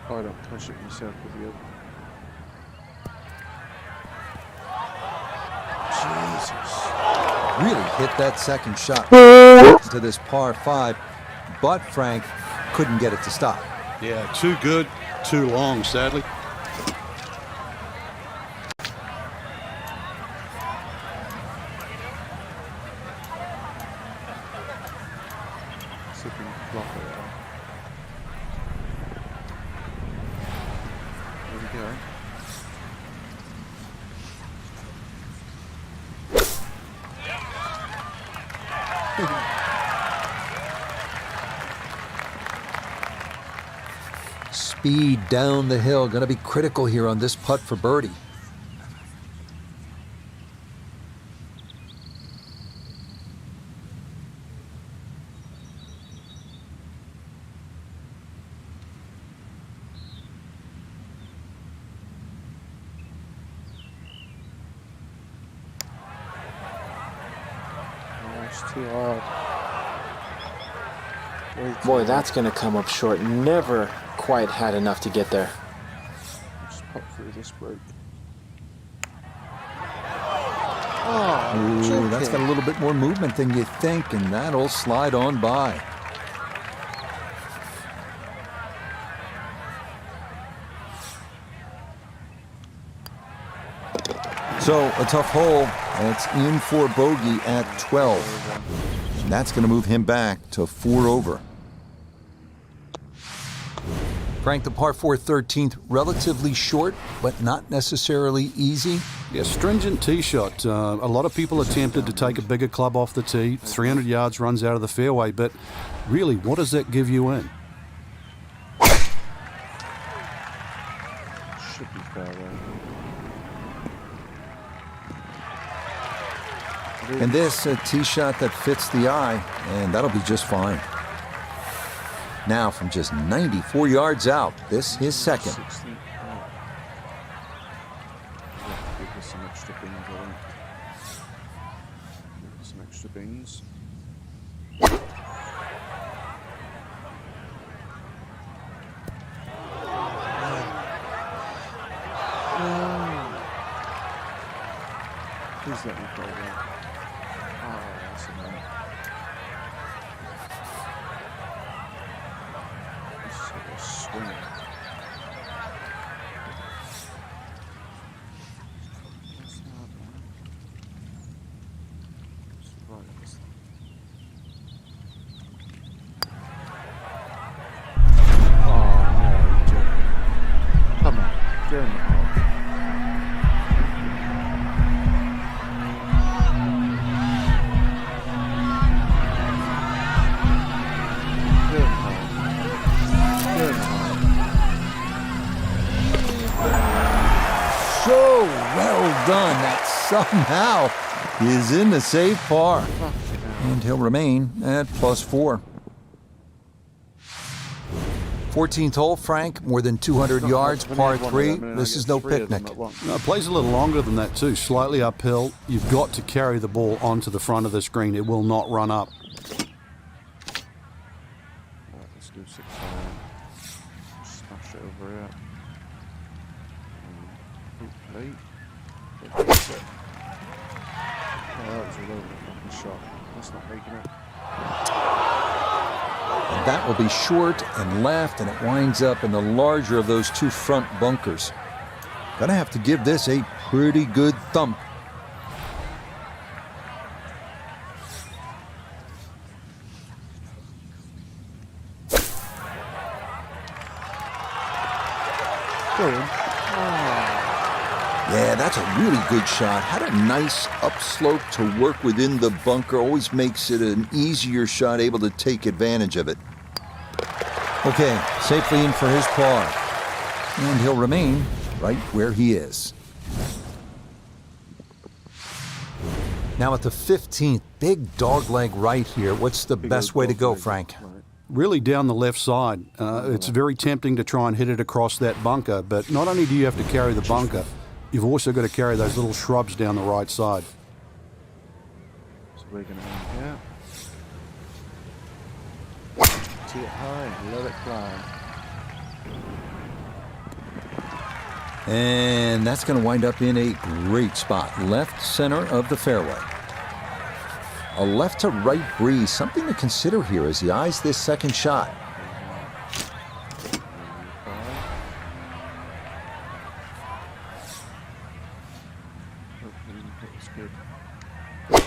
I don't push it myself, will be able. Jesus. Really hit that second shot to this par 5, but Frank couldn't get it to stop. Yeah, too good, too long, sadly. See if we can flop it out. There we go. Speed down the hill, going to be critical here on this putt for birdie. Oh, it's too hard. Way too Boy, hard. that's going to come up short. Never quite had enough to get there. Just pop through this break. Ooh, that's got a little bit more movement than you think, and that'll slide on by. So, a tough hole. It's in for bogey at 12. That's going to move him back to 4 over. Frank, the par 4 13th, relatively short, but not necessarily easy. Yeah, stringent tee shot. A lot of people are tempted to take a bigger club off the tee. 300 yards runs out of the fairway, but really, what does that give you in? Should be fair though. And this, a tee shot that fits the eye, and that'll be just fine. Now, from just 94 yards out, this his second. 16. Give us some extra beans, I think. Give us some extra beans. Please let me go there. Oh, that's annoying. This is like a swing. What's that, man? It's right, it's- Oh, no, you're joking. Come on, get in the hole. Get in the hole. Get in the hole. So well done. That somehow is in the safe par. Fucking hell. And he'll remain at +4. 14th hole, Frank, more than 200 yards, par 3. This is no picnic. No, it plays a little longer than that too, slightly uphill. You've got to carry the ball onto the front of the screen. It will not run up. Right, let's do 6 iron. Smash it over here. Hopefully. Oh, that was a low fucking shot. That's not making it. And that will be short and left, and it winds up in the larger of those two front bunkers. Gonna have to give this a pretty good thump. Yeah, that's a really good shot. Had a nice upslope to work within the bunker. Always makes it an easier shot, able to take advantage of it. Okay, safely in for his par. And he'll remain right where he is. Now at the 15th, big dogleg right here. What's the best way to go, Frank? Really down the left side. It's very tempting to try and hit it across that bunker, but not only do you have to carry the bunker, you've also got to carry those little shrubs down the right side. So we're going to aim here. Tee it high, let it fly. And that's going to wind up in a great spot, left center of the fairway. A left to right breeze, something to consider here as he eyes this second shot. Hopefully it's good. Over.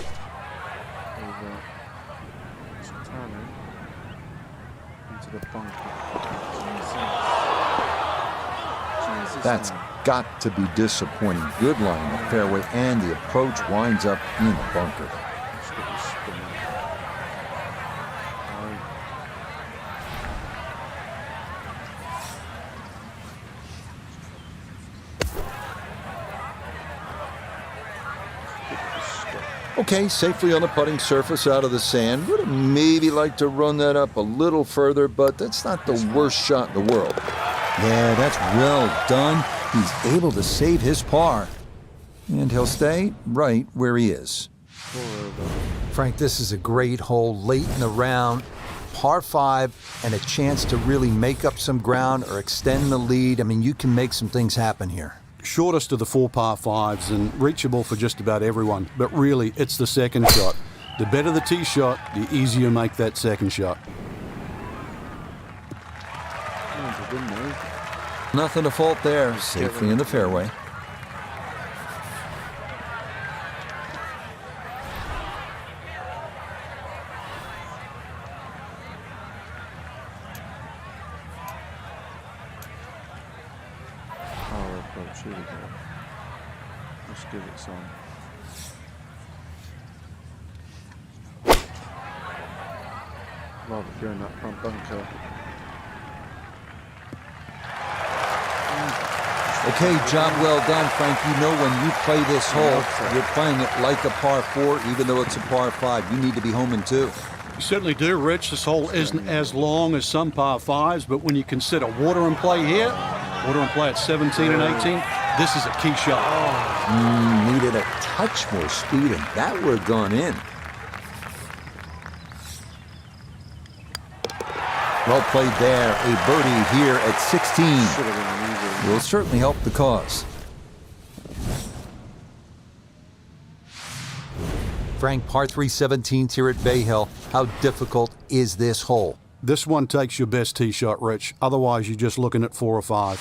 It's turning into the bunker. Jesus, That's man. got to be disappointing. Good line in the fairway, and the approach winds up in the bunker. Just get this spin out. Okay, safely on the putting surface out of the sand. Would have maybe liked to run that up a little further, but that's not the worst shot in the world. Yeah, that's well done. He's able to save his par. And he'll stay right where he is. Frank, this is a great hole late in the round. Par 5 and a chance to really make up some ground or extend the lead. I mean, you can make some things happen here. Shortest of the 4 par 5s and reachable for just about everyone, but really it's the second shot. The better the tee shot, the easier you make that second shot. Nothing to fault there. Safely in the fairway. Power approach, here we go. Let's give it some. Rather go in that front bunker. Okay, job well done, Frank. You know when you play this hole, you're playing it like a par 4, even though it's a par 5. You need to be home in 2. You certainly do, Rich. This hole isn't as long as some par 5s, but when you consider water and play here, water and play at 17 and 18, this is a key shot. Needed a touch more speed, and that would have gone in. Well played there. A birdie here at 16. Should have been an easy. Will certainly help the cause. Frank, par 3 17th here at Bay Hill. How difficult is this hole? This one takes your best tee shot, Rich. Otherwise, you're just looking at 4 or 5.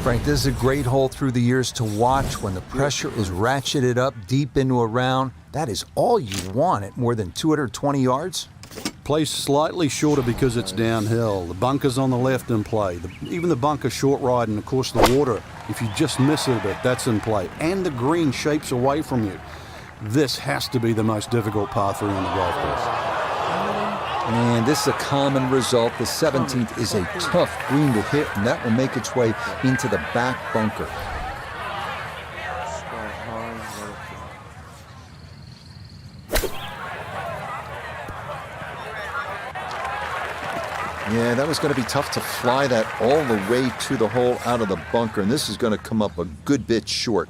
Frank, this is a great hole through the years to watch when the pressure is ratcheted up deep into a round. That is all you want at more than 220 yards. Plays slightly shorter because it's downhill. The bunker's on the left in play. Even the bunker short ride, and of course the water, if you just miss it a bit, that's in play. And the green shapes away from you. This has to be the most difficult par 3 on the golf course. And this is a common result. The 17th is a tough green to hit, and that will make its way into the back bunker. Start high, let it fly. Yeah, that was going to be tough to fly that all the way to the hole out of the bunker, and this is going to come up a good bit short.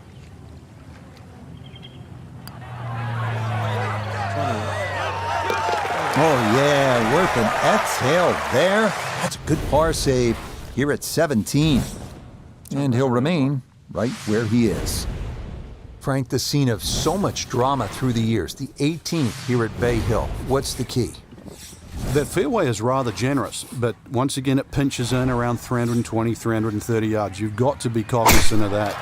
Oh, yeah, worth an exhale there. That's a good par save here at 17. And he'll remain right where he is. Frank, the scene of so much drama through the years, the 18th here at Bay Hill. What's the key? That fairway is rather generous, but once again it pinches in around 320, 330 yards. You've got to be cognizant of that.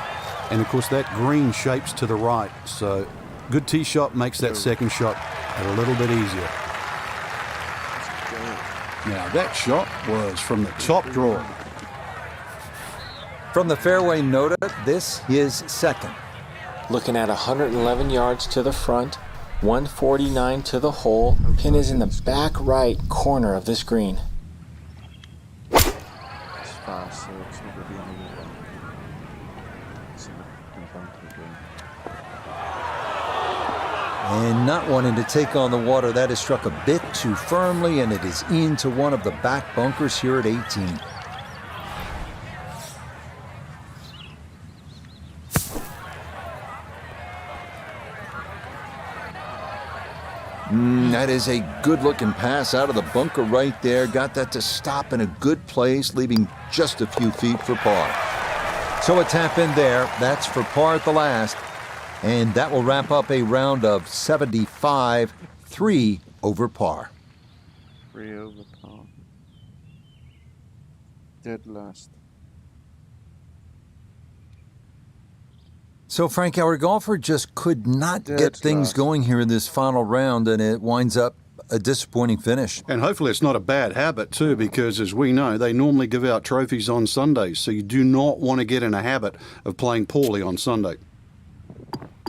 And of course that green shapes to the right, so good tee shot makes that second shot a little bit easier. Now that shot was from the top draw. From the fairway noted, this is second. Looking at 111 yards to the front, 149 to the hole. Pin is in the back right corner of this green. It's fast, so it's not going to be on the water. It's in the bunker again. And not wanting to take on the water, that is struck a bit too firmly, and it is into one of the back bunkers here at 18. That is a good-looking pass out of the bunker right there. Got that to stop in a good place, leaving just a few feet for par. So a tap in there. That's for par at the last. And that will wrap up a round of 75, 3 over par. 3 over par. Dead last. So, Frank, our golfer just could not get things going here in this final round, and it winds up a disappointing finish. And hopefully it's not a bad habit too, because as we know, they normally give out trophies on Sundays, so you do not want to get in a habit of playing poorly on Sunday.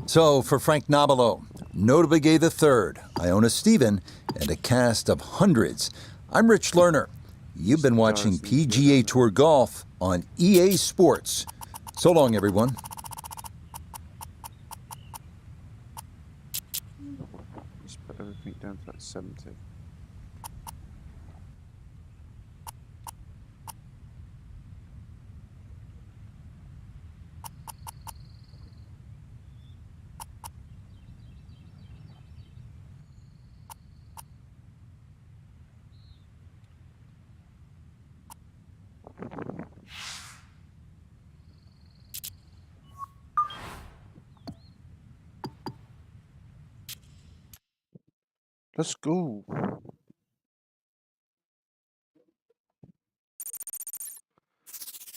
So, for Frank Nobilo, Notable Gay III, Iona Stephen, and a cast of hundreds, I'm Rich Lerner. You've been watching PGA Tour Golf on EA Sports. So long, everyone. Let's put everything down to like 70. Let's go.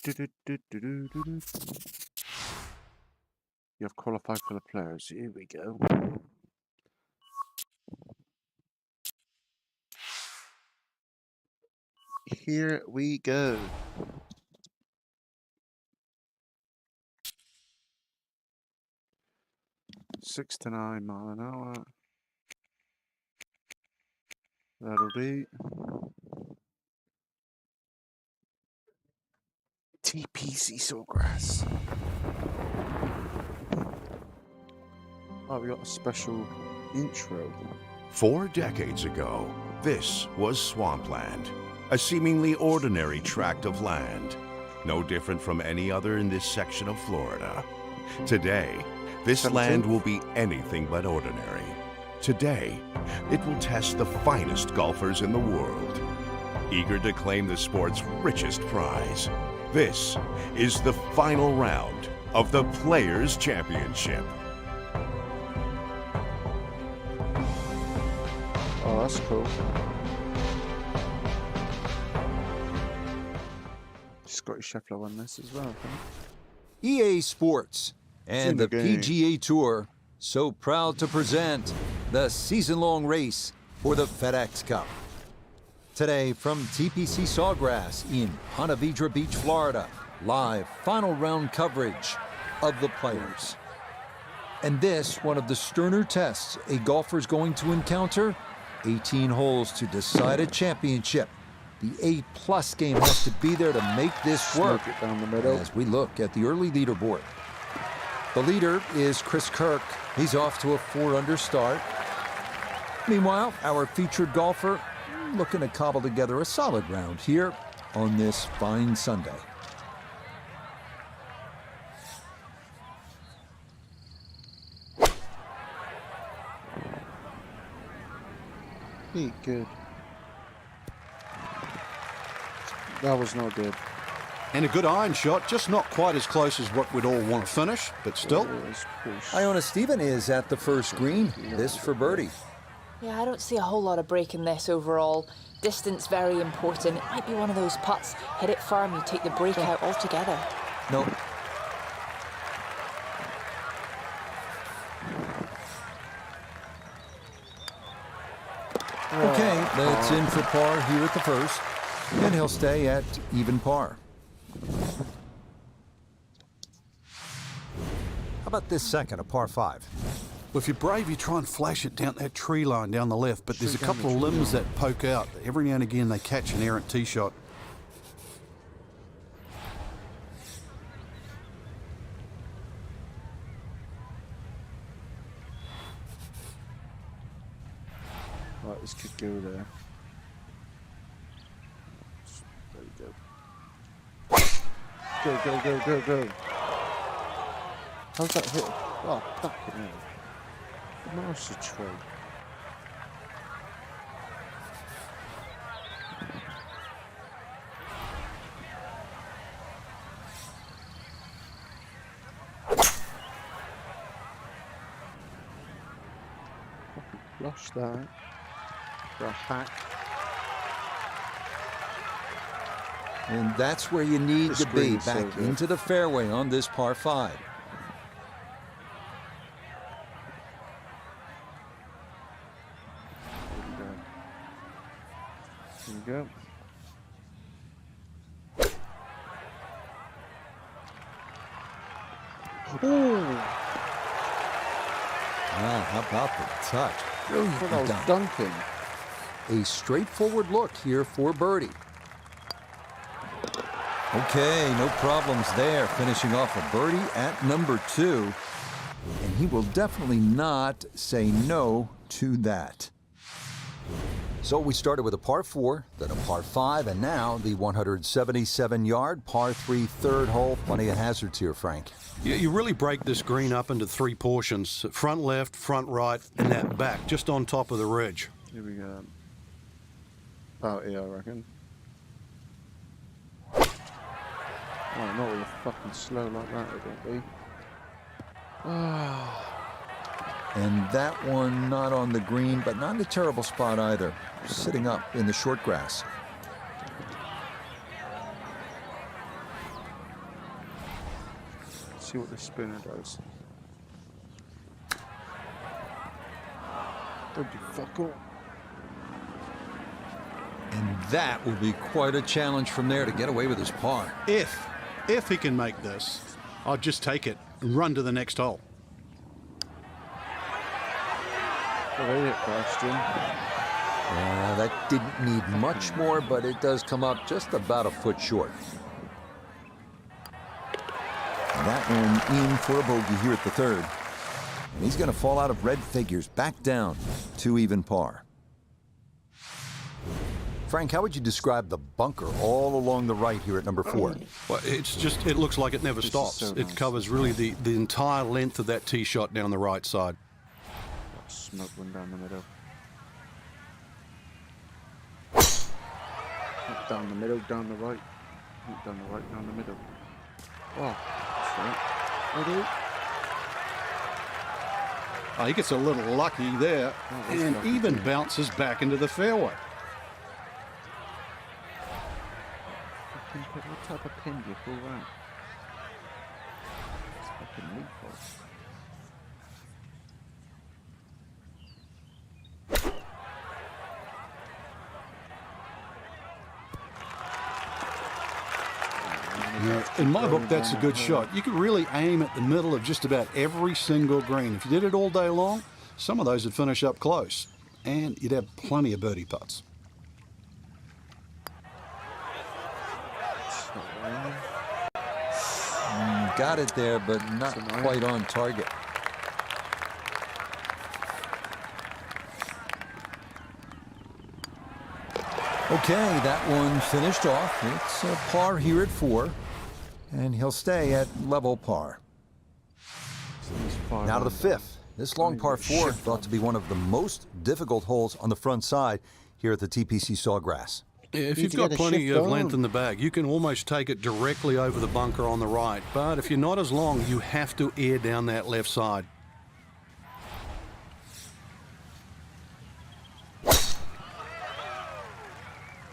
Do-do-do-do-do-do-do. You have qualified for the players. Here we go. Here we go. Six to 9 mile an hour. That'll be TPC Sawgrass. Oh, we got a special intro. 4 decades ago, this was swampland, a seemingly ordinary tract of land, no different from any other in this section of Florida. Today, this land will be anything but ordinary. Today, it will test the finest golfers in the world, eager to claim the sport's richest prize. This is the final round of the Players' Championship. Oh, that's cool. Scotty Scheffler won this as well, I think. EA Sports and the PGA Tour so proud to present the season-long race for the FedEx Cup. Today from TPC Sawgrass in Ponte Vedra Beach, Florida, live final round coverage of the Players. And this, one of the sterner tests a golfer's going to encounter, 18 holes to decide a championship. The A+ game has to be there to make this work as we look at the early leaderboard. The leader is Chris Kirk. He's off to a 4-under start. Meanwhile, our featured golfer looking to cobble together a solid round here on this fine Sunday. Good. That was not good. And a good iron shot, just not quite as close as what we'd all want to finish, but still. Iona Stephen is at the first green. This for birdie. Yeah, I don't see a whole lot of break in this overall. Distance very important. It might be one of those putts. Hit it firm, you take the break out altogether. Nope. Okay, that's in for par here at the first, and he'll stay at even par. How about this second, a par 5? Well, if you're brave, you try and flash it down that tree line down the left, but there's a couple of limbs that poke out. Every now and again, they catch an errant tee shot. Right, this could go there. There we go. Go, go, go, go, go. How's that hit? Oh, fucking hell. The master trade. Flush that. For a hack. And that's where you need The to be, screen's so back good. into the fairway on this par 5. There we go. Wow, how about the touch? I Brilliantly thought I was done. dunking. A straightforward look here for birdie. Okay, no problems there. Finishing off a birdie at number 2. And he will definitely not say no to that. So we started with a par 4, then a par 5, and now the 177-yard par 3 third hole. Plenty of hazards here, Frank. Yeah, you really break this green up into 3 portions. Front left, front right, and that back, just on top of the ridge. Here we go. About here, I reckon. Oh, not with a fucking slow like that, it won't be. And that one not on the green, but not in a terrible spot either. Sitting up in the short grass. See what the spinner does. Don't you fuck up. And that will be quite a challenge from there to get away with his par. If he can make this, I'll just take it and run to the next hole. Well, question. That didn't need much more, but it does come up just about a foot short. And that one in for a bogey here at the third. And he's going to fall out of red figures, back down to even par. Frank, how would you describe the bunker all along the right here at number 4? Well, it looks like it never stops. so It nice. covers really the entire length of that tee shot down the right side. Smoke one down the middle. Not down the middle, down the right. Not down the right, down the middle. Oh, that's right. Ready? He gets a little lucky there, that's and lucky even too. bounces back into the fairway. What type of pin do you pull that? It's fucking lethal. In my book, that's a good shot. You could really aim at the middle of just about every single green. If you did it all day long, some of those would finish up close, and you'd have plenty of birdie putts. Got it there, but not quite on target. Okay, that one finished off. It's a par here at 4, and he'll stay at level par. Now to the 5th. This long par 4 thought to be one of the most difficult holes on the front side here at the TPC Sawgrass. If Need you've to got get a plenty shift of length on. in the bag, you can almost take it directly over the bunker on the right. But if you're not as long, you have to air down that left side. I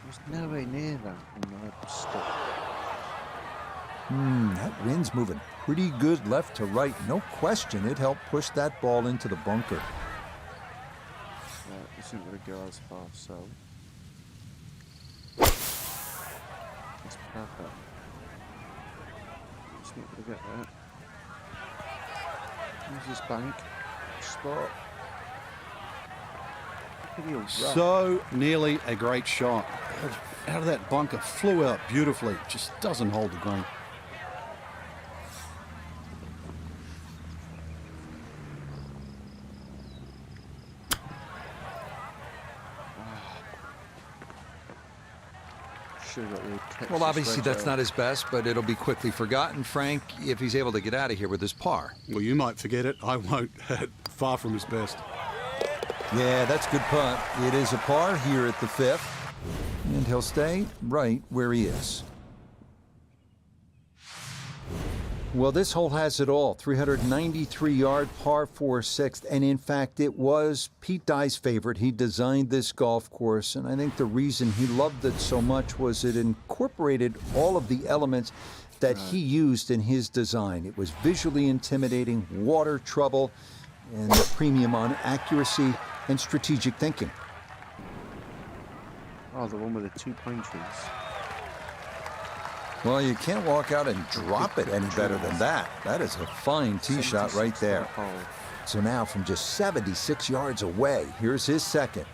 was nowhere near that when I stopped. That wind's moving pretty good left to right. No question it helped push that ball into the bunker. Right, this isn't going to go as far, so. That's perfect. It's not going to get there. Use this bank. Spot. Pretty all right. So nearly a great shot. Out of that bunker, flew out beautifully. Just doesn't hold the green. Should've got the Texas Well, obviously wedge that's out. not his best, but it'll be quickly forgotten, Frank, if he's able to get out of here with his par. Well, you might forget it. I won't. Far from his best. Yeah, that's a good putt. It is a par here at the 5th, and he'll stay right where he is. Well, this hole has it all. 393-yard par 4 6th, and in fact, it was Pete Dye's favorite. He designed this golf course, and I think the reason he loved it so much was it incorporated all of the elements that he used in his design. It was visually intimidating, water trouble, and the premium on accuracy and strategic thinking. Oh, the one with the 2 pine trees. Well, you can't walk out and drop it any better than that. That is a fine tee shot right there. Oh, So now from just 76 yards away, here's his second.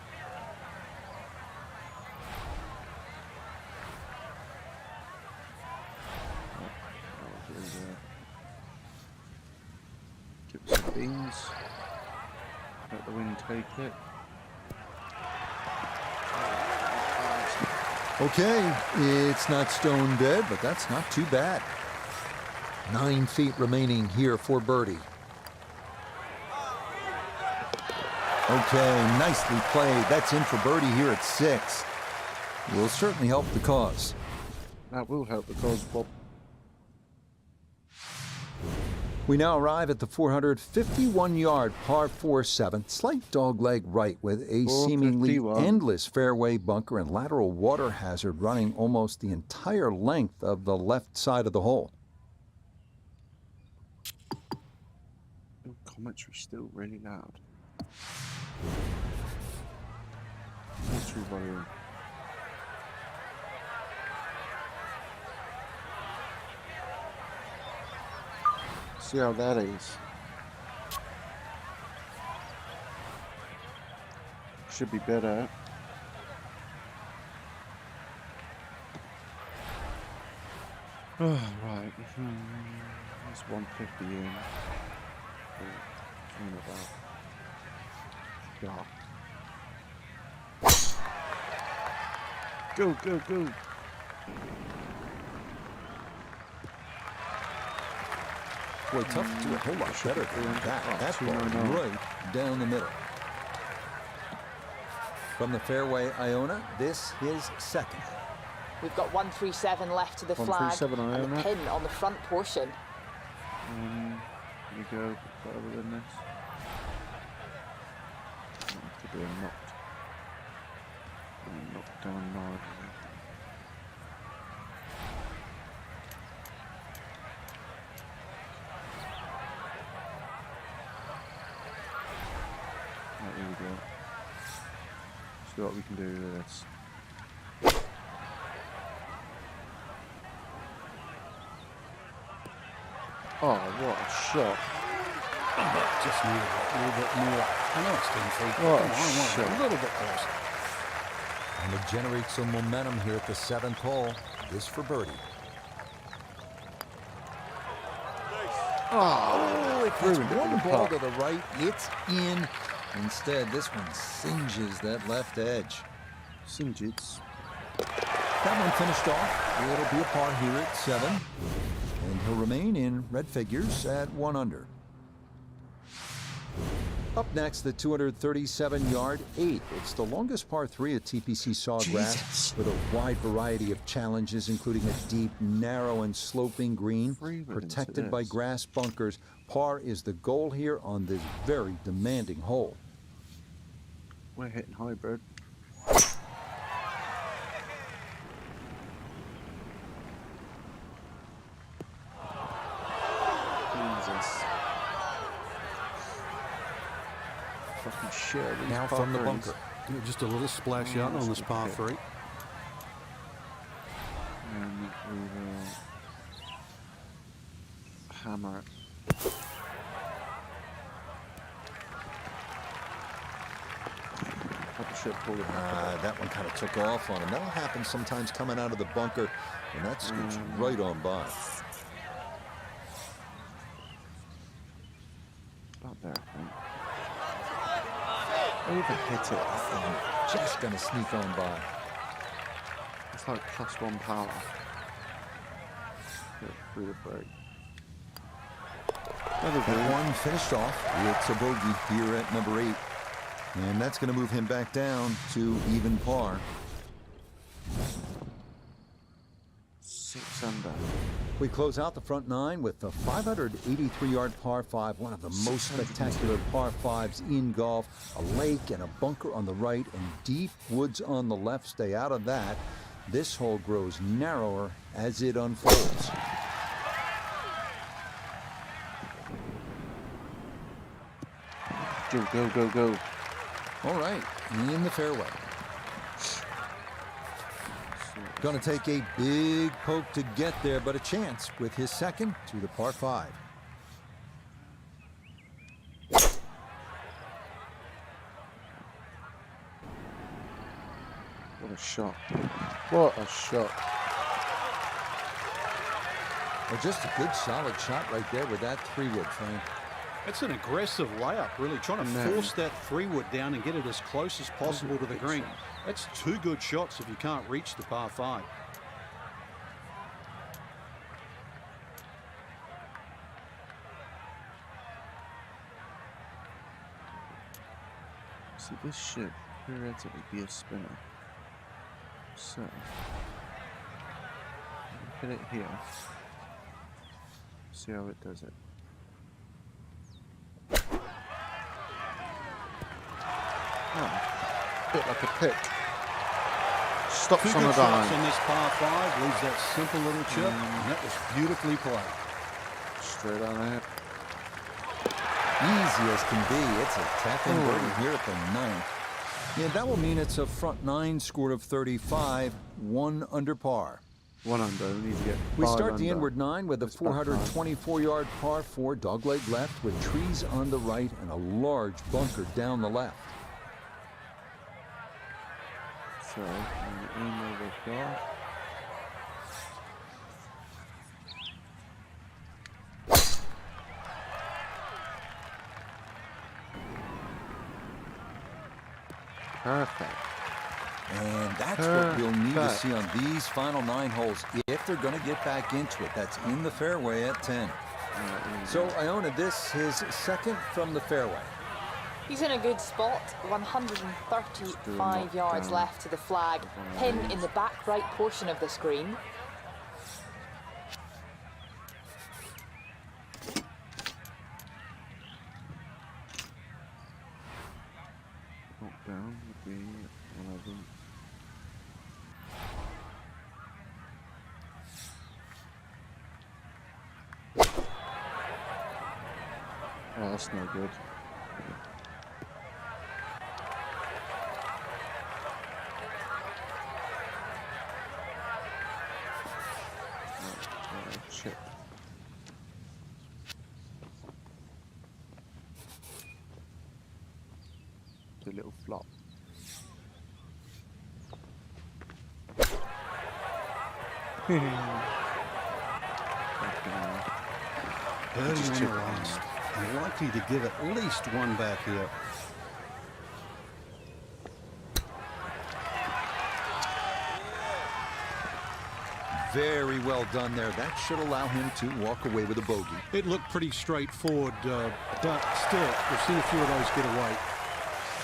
give it some beans. Let the wind take it. Okay, it's not stone dead, but that's not too bad. 9 feet remaining here for birdie. Okay, nicely played. That's in for birdie here at 6. Will certainly help the cause. That will help the cause, Bob. We now arrive at the 451-yard par 4 7th, slight dogleg right with a seemingly 451. endless fairway bunker and lateral water hazard running almost the entire length of the left side of the hole. Your commentary's still really loud. Commentary volume. See how that is. Should be better. Oh, right. That's 150 in. About. Yeah. Go, go, go. Boy, tough to do a whole lot better than that. That ball right down the middle. From the fairway, Iona, this is second. We've got 137 left to the flag 137 on and the Iona. pin on the front portion. Here we go. Better than this. Could be a knocked down nod. Right, here we go. See what we can do with this. Oh, what a shot. Just need a little bit more. I know it's 10 feet. What Come a on, shot. a little bit closer. And to generate some momentum here at the 7th hole, this for birdie. Oh, if it's ruined it one with the ball putt. to the right, it's in. Instead, this one singes that left edge. Sinjits. That one finished off. It'll be a par here at 7. And he'll remain in red figures at 1 under. Up next, the 237-yard 8. It's the longest par 3 at TPC Sawgrass with a wide variety of challenges, including a deep, narrow, and sloping green protected by grass bunkers. Par is the goal here on this very demanding hole. We're hitting hybrid. Jesus. Fucking shit. Now from the bunker. Yeah, just a little splash out on this par 3. And we will hammer it. That one kind of took off on him. That'll happen sometimes coming out of the bunker, and that scoots right on by. About there, I think. Overhit it. Just going to sneak on by. It's like +1 power. Get through the break. That one finished off. It's a bogey here at number 8. And that's going to move him back down to even par. 6 under. We close out the front 9 with the 583-yard par 5, one of the most spectacular par 5s in golf. A lake and a bunker on the right and deep woods on the left. Stay out of that. This hole grows narrower as it unfolds. Go, go, go, go. All right, in the fairway. Going to take a big poke to get there, but a chance with his second to the par 5. What a shot. What a shot. Well, just a good solid shot right there with that 3-wood, Frank. It's an aggressive layup, really, trying to force that 3-wood down and get it as close as possible to the green. That's 2 good shots if you can't reach the par 5. See, this should theoretically be a spinner. So, hit it here. See how it does it. Oh, bit like a pick. Stops Two on good the shots dime. on this par 5, leaves that simple little chip, and that was beautifully played. Straight on ahead. Easy as can be. It's a tap-in birdie here at the 9th. Yeah, that will mean it's a front 9 score of 35, 1 under par. 1 under. We need to get We 5 start the under. inward 9 with a It's back 424-yard par 4 dogleg left with trees on the right and a large bunker down the left. So, aim over here. Perfect. And that's what we'll need to see on these final 9 holes if they're going to get back into it. That's in the fairway at 10. So Iona, this his second from the fairway. He's in a good spot, 135 yards left to the flag, pin in the back right portion of the screen. Knock down would be one of them. Oh, that's no good. Chip. The little flop. Early on the last, and likely to give at least 1 back here. Very well done there. That should allow him to walk away with a bogey. It looked pretty straightforward, but still, we've seen a few of those get away.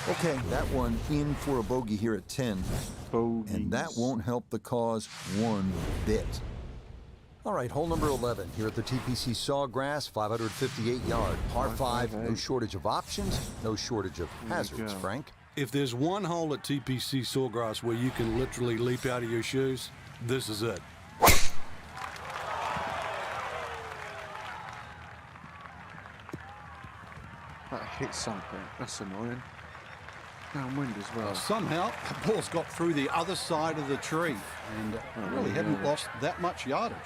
Okay, that one in for a bogey here at 10. Bogeys. And that won't help the cause one bit. All right, hole number 11 here at the TPC Sawgrass, 558-yard, par 5. No shortage of options, no shortage of hazards, go. Frank. If there's one hole at TPC Sawgrass where you can literally leap out of your shoes, this is it. That hit something. That's annoying. Downwind as well. Somehow, the ball's got through the other side of the tree and really hadn't lost that much yardage.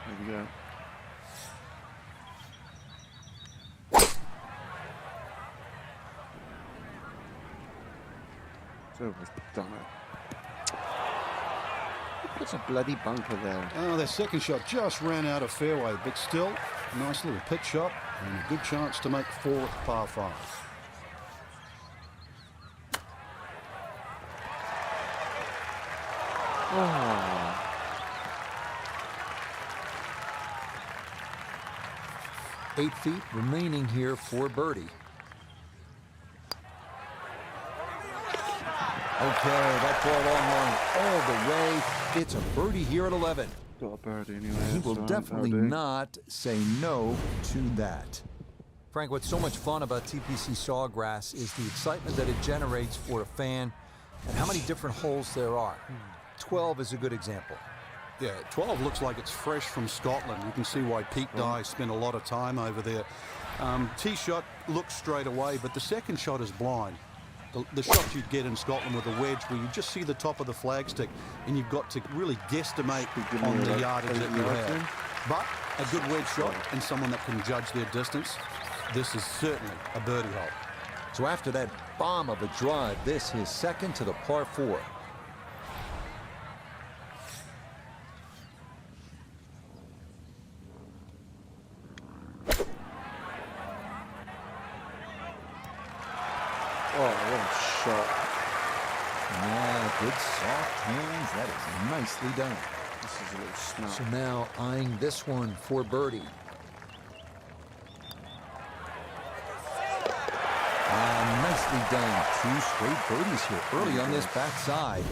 There we go. So we've done it. It's a bloody bunker there. Oh, their second shot just ran out of fairway, but still, nice little pitch shot and a good chance to make 4 at the par 5. Oh. 8 feet remaining here for birdie. Okay, that ball long all the way. It's a birdie here at 11. Got a birdie anyway. He will so definitely that'll do. not say no to that. Frank, what's so much fun about TPC Sawgrass is the excitement that it generates for a fan and how many different holes there are. 12 is a good example. Yeah, 12 looks like it's fresh from Scotland. You can see why Pete Dye spent a lot of time over there. Tee shot looks straight away, but the second shot is blind. The shot you'd get in Scotland with a wedge where you just see the top of the flagstick and you've got to really guesstimate on the yardage that you have. But a good wedge shot and someone that can judge their distance, this is certainly a birdie hole. So after that bomb of a drive, this is second to the par 4. Oh, what a shot. Yeah, good soft hands. That is nicely done. This is a little snap. So now eyeing this one for birdie. Nicely done. 2 straight birdies here early on this backside.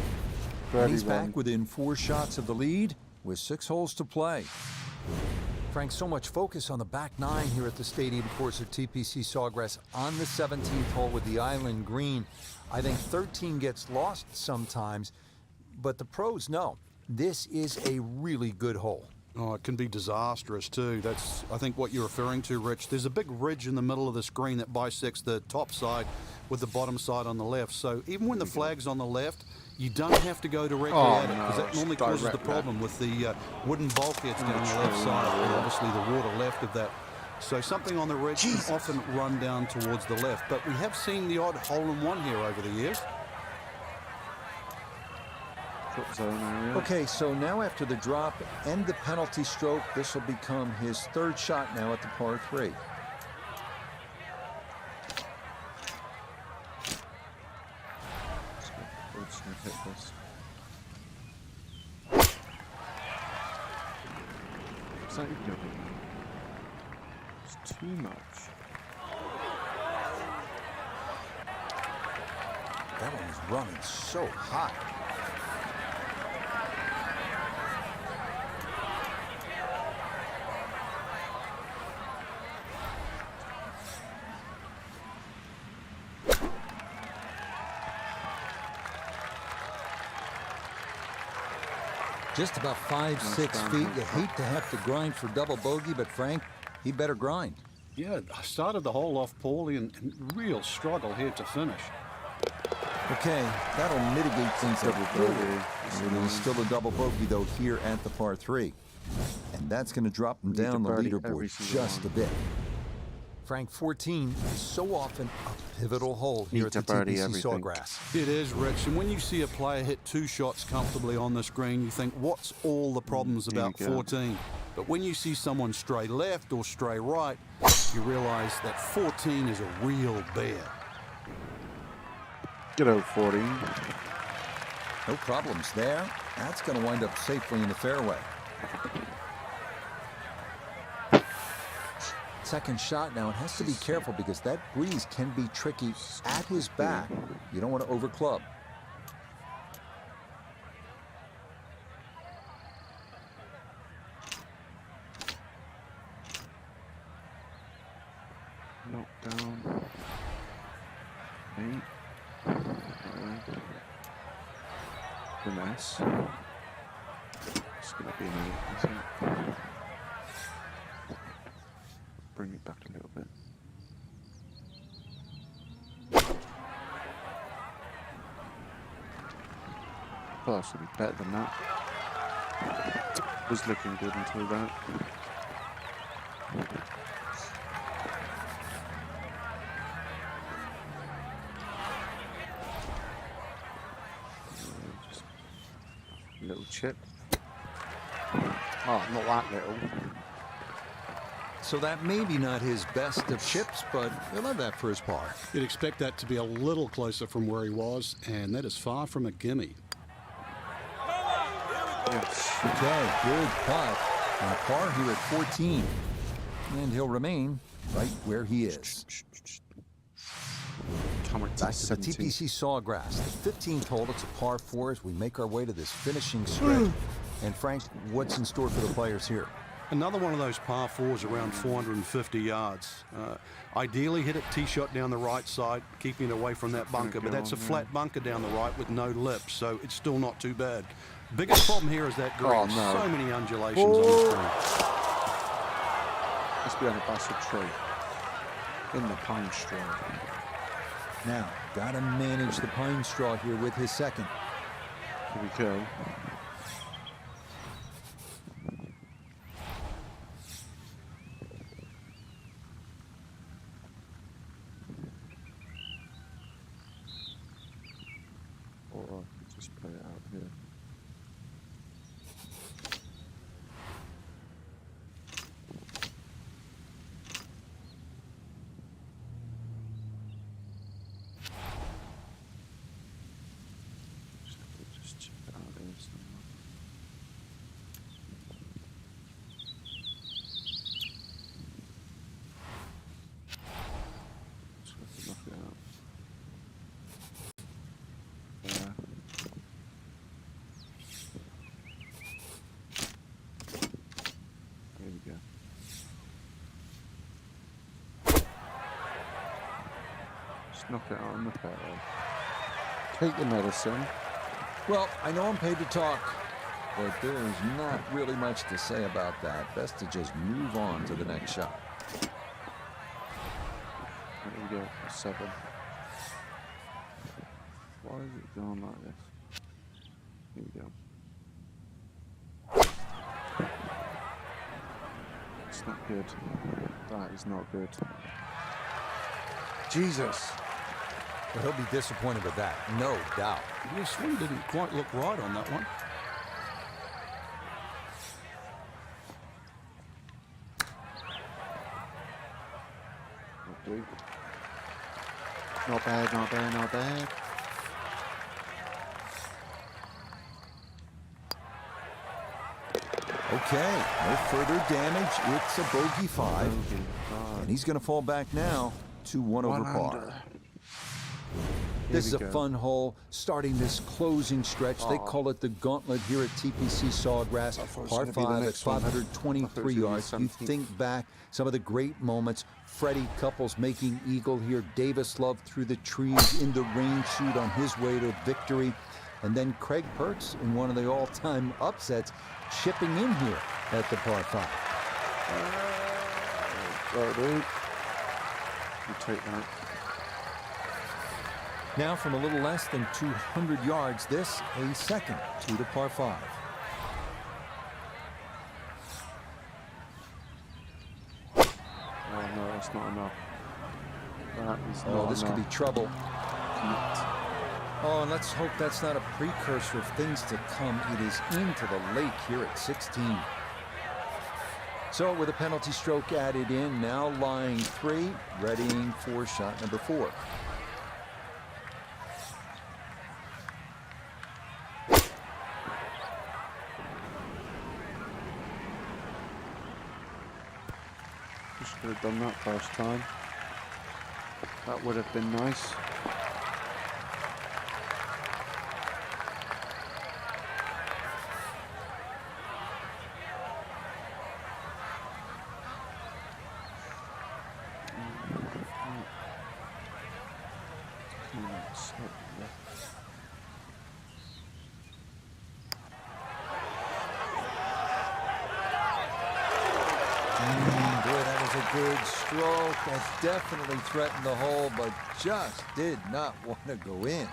And he's back within 4 shots of the lead with 6 holes to play. Frank, so much focus on the back 9 here at the stadium course at TPC Sawgrass on the 17th hole with the island green. I think 13 gets lost sometimes, but the pros know this is a really good hole. Oh, it can be disastrous too. That's, I think, what you're referring to, Rich. There's a big ridge in the middle of the screen that bisects the top side with the bottom side on the left. So even when the flag's on the left, you don't have to go directly at it, because that normally causes the problem with the wooden bulkheads down the left side and obviously the water left of that. So something on the ridge can often run down towards the left. But we have seen the odd hole-in-one here over the years. Drop zone area. Okay, so now after the drop and the penalty stroke, this will become his 3rd shot now at the par 3. We're just gonna hit this. Is that even good? It's too much. That one was running so hot. Just about 5-6 feet. You hate to have to grind for double bogey, but Frank, he better grind. Yeah, I started the hole off poorly and real struggle here to finish. Okay, that'll mitigate things a little. There's still a double bogey, though, here at the par 3. And that's going to drop him down the leaderboard just a bit. Frank, 14 is so often a pivotal hole here at the TPC Sawgrass. It is, Rich. And when you see a player hit 2 shots comfortably on the screen, you think, what's all the problems about 14? But when you see someone stray left or stray right, you realize that 14 is a real bear. Good old 14. No problems there. That's going to wind up safely in the fairway. Second shot now. It has to be careful because that breeze can be tricky at his back. You don't want to overclub. Knock down. 8. Finesse. It's going to be an 8, I think. Bring it back a little bit. Thought it would be better than that. Was looking good until that. Just a little chip. Oh, not that little. So that may be not his best of chips, but he'll have that for his par. You'd expect that to be a little closer from where he was, and that is far from a gimme. Yes. Okay, good putt. And a par here at 14. And he'll remain right where he is. Come on, Back to the TPC Sawgrass. The 15th hole, it's a par 4 as we make our way to this finishing stretch. And Frank, what's in store for the players here? Another one of those par 4s around 450 yards. Ideally hit it tee shot down the right side, keeping it away from that bunker, but that's a flat bunker down the right with no lip, so it's still not too bad. Biggest problem here is that green. Oh, no. So many undulations on the green. Must be on a bastard tree. In the pine straw. Now, gotta manage the pine straw here with his second. Here we go. Or I could just play it out here. Just check it out here somewhere. Just have to knock it out. There. There we go. Just knock it out on the fairway. Take the medicine. Well, I know I'm paid to talk, but there's not really much to say about that. Best to just move on to the next shot. There we go. 7. Why is it going like this? Here we go. It's not good. That is not good. Jesus! But he'll be disappointed with that, no doubt. Your swing didn't quite look right on that one. Not do. Not bad, not bad, not bad. Okay, no further damage. It's a bogey 5. And he's going to fall back now to 1 over par. This is a fun hole, starting this closing stretch. They call it the gauntlet here at TPC Sawgrass. Par 5 at 523 yards. You think back some of the great moments. Freddie Couples making eagle here. Davis Love through the trees in the rain shoot on his way to victory. And then Craig Perks in one of the all-time upsets, chipping in here at the par 5. You take that. Now from a little less than 200 yards, this a second to the par 5. Oh no, that's not enough. That is not This could be enough. trouble. Oh, and let's hope that's not a precursor of things to come. It is into the lake here at 16. So with a penalty stroke added in, now lying 3, readying for shot number 4. Just could have done that first time. That would have been nice. Boy, that was a good stroke. That definitely threatened the hole, but just did not want to go in.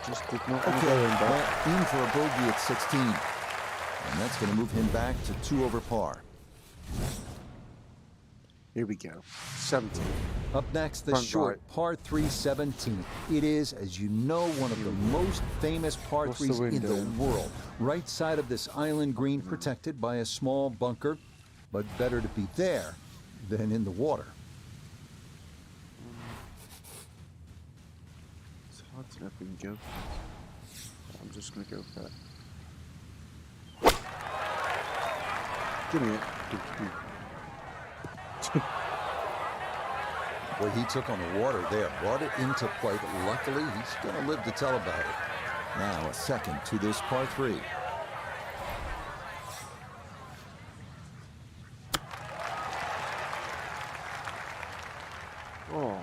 Just did not want to Okay, go in back. well, in for a bogey at 16. And that's going to move him back to 2 over par. Here we go. 17. Up next, the Front short right. par 3 17. It is, as you know, one of the most famous par What's the 3s wind in the doing? world. Right side of this island green, protected by a small bunker, but better to be there than in the water. It's hard to know if we can go for this. I'm just going to go for that. Give me it. Boy, he took on the water there, brought it into play, but luckily he's going to live to tell about it. Now a second to this par 3. Oh,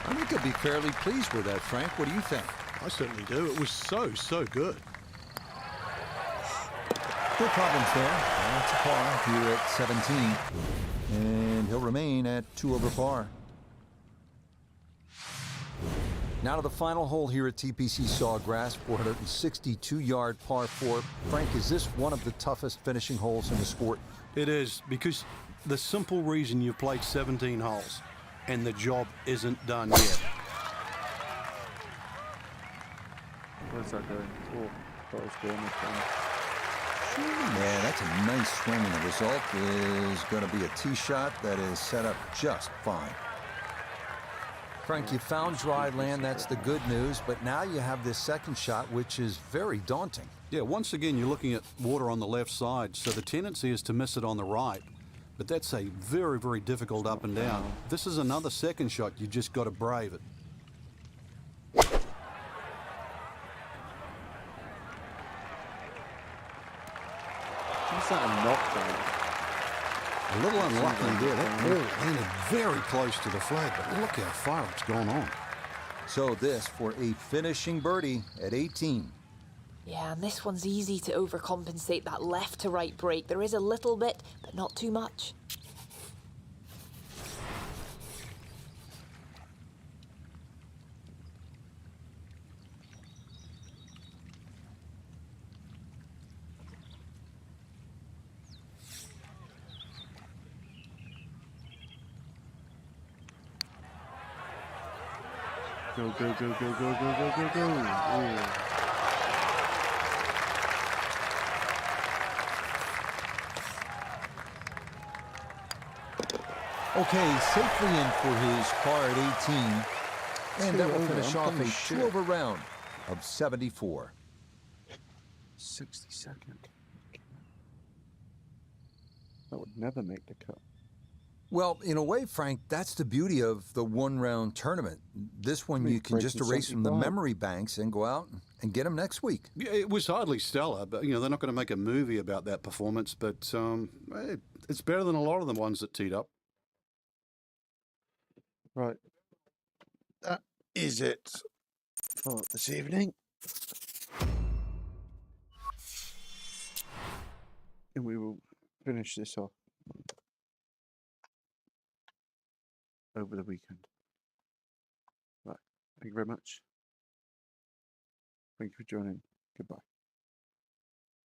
I think I'd be fairly pleased with that, Frank. What do you think? I certainly do. It was so good. No problems there. That's a par here at 17. And he'll remain at 2 over par. Now to the final hole here at TPC Sawgrass, 462-yard par 4. Frank, is this one of the toughest finishing holes in the sport? It is, because the simple reason you've played 17 holes and the job isn't done yet. where's that going? Oh, that was going this one. Yeah, that's a nice swing, and the result is going to be a tee shot that is set up just fine. Frank, you found dry land, that's the good news, but now you have this second shot, which is very daunting. Yeah, once again, you're looking at water on the left side, so the tendency is to miss it on the right. But that's a very, very difficult up and down. This is another second shot. You just got to brave it. Is that a knockdown? A little unlucky there. That ball landed very close to the flag, but look how far it's gone on. So this for a finishing birdie at 18. Yeah, and this one's easy to overcompensate that left to right break. There is a little bit, but not too much. Go, go, go, go, go, go, go, go, go. Ooh. Okay, safely in for his par at 18. And that will finish off a 2-over round of 74. 62nd. That would never make the cut. Well, in a way, Frank, that's the beauty of the one-round tournament. This one you can just erase from the memory banks and go out and get them next week. Yeah, it was hardly stellar, but they're not going to make a movie about that performance. But it's better than a lot of the ones that teed up. Right. That is it for this evening. And we will finish this off over the weekend. Right. Thank you very much. Thank you for joining. Goodbye.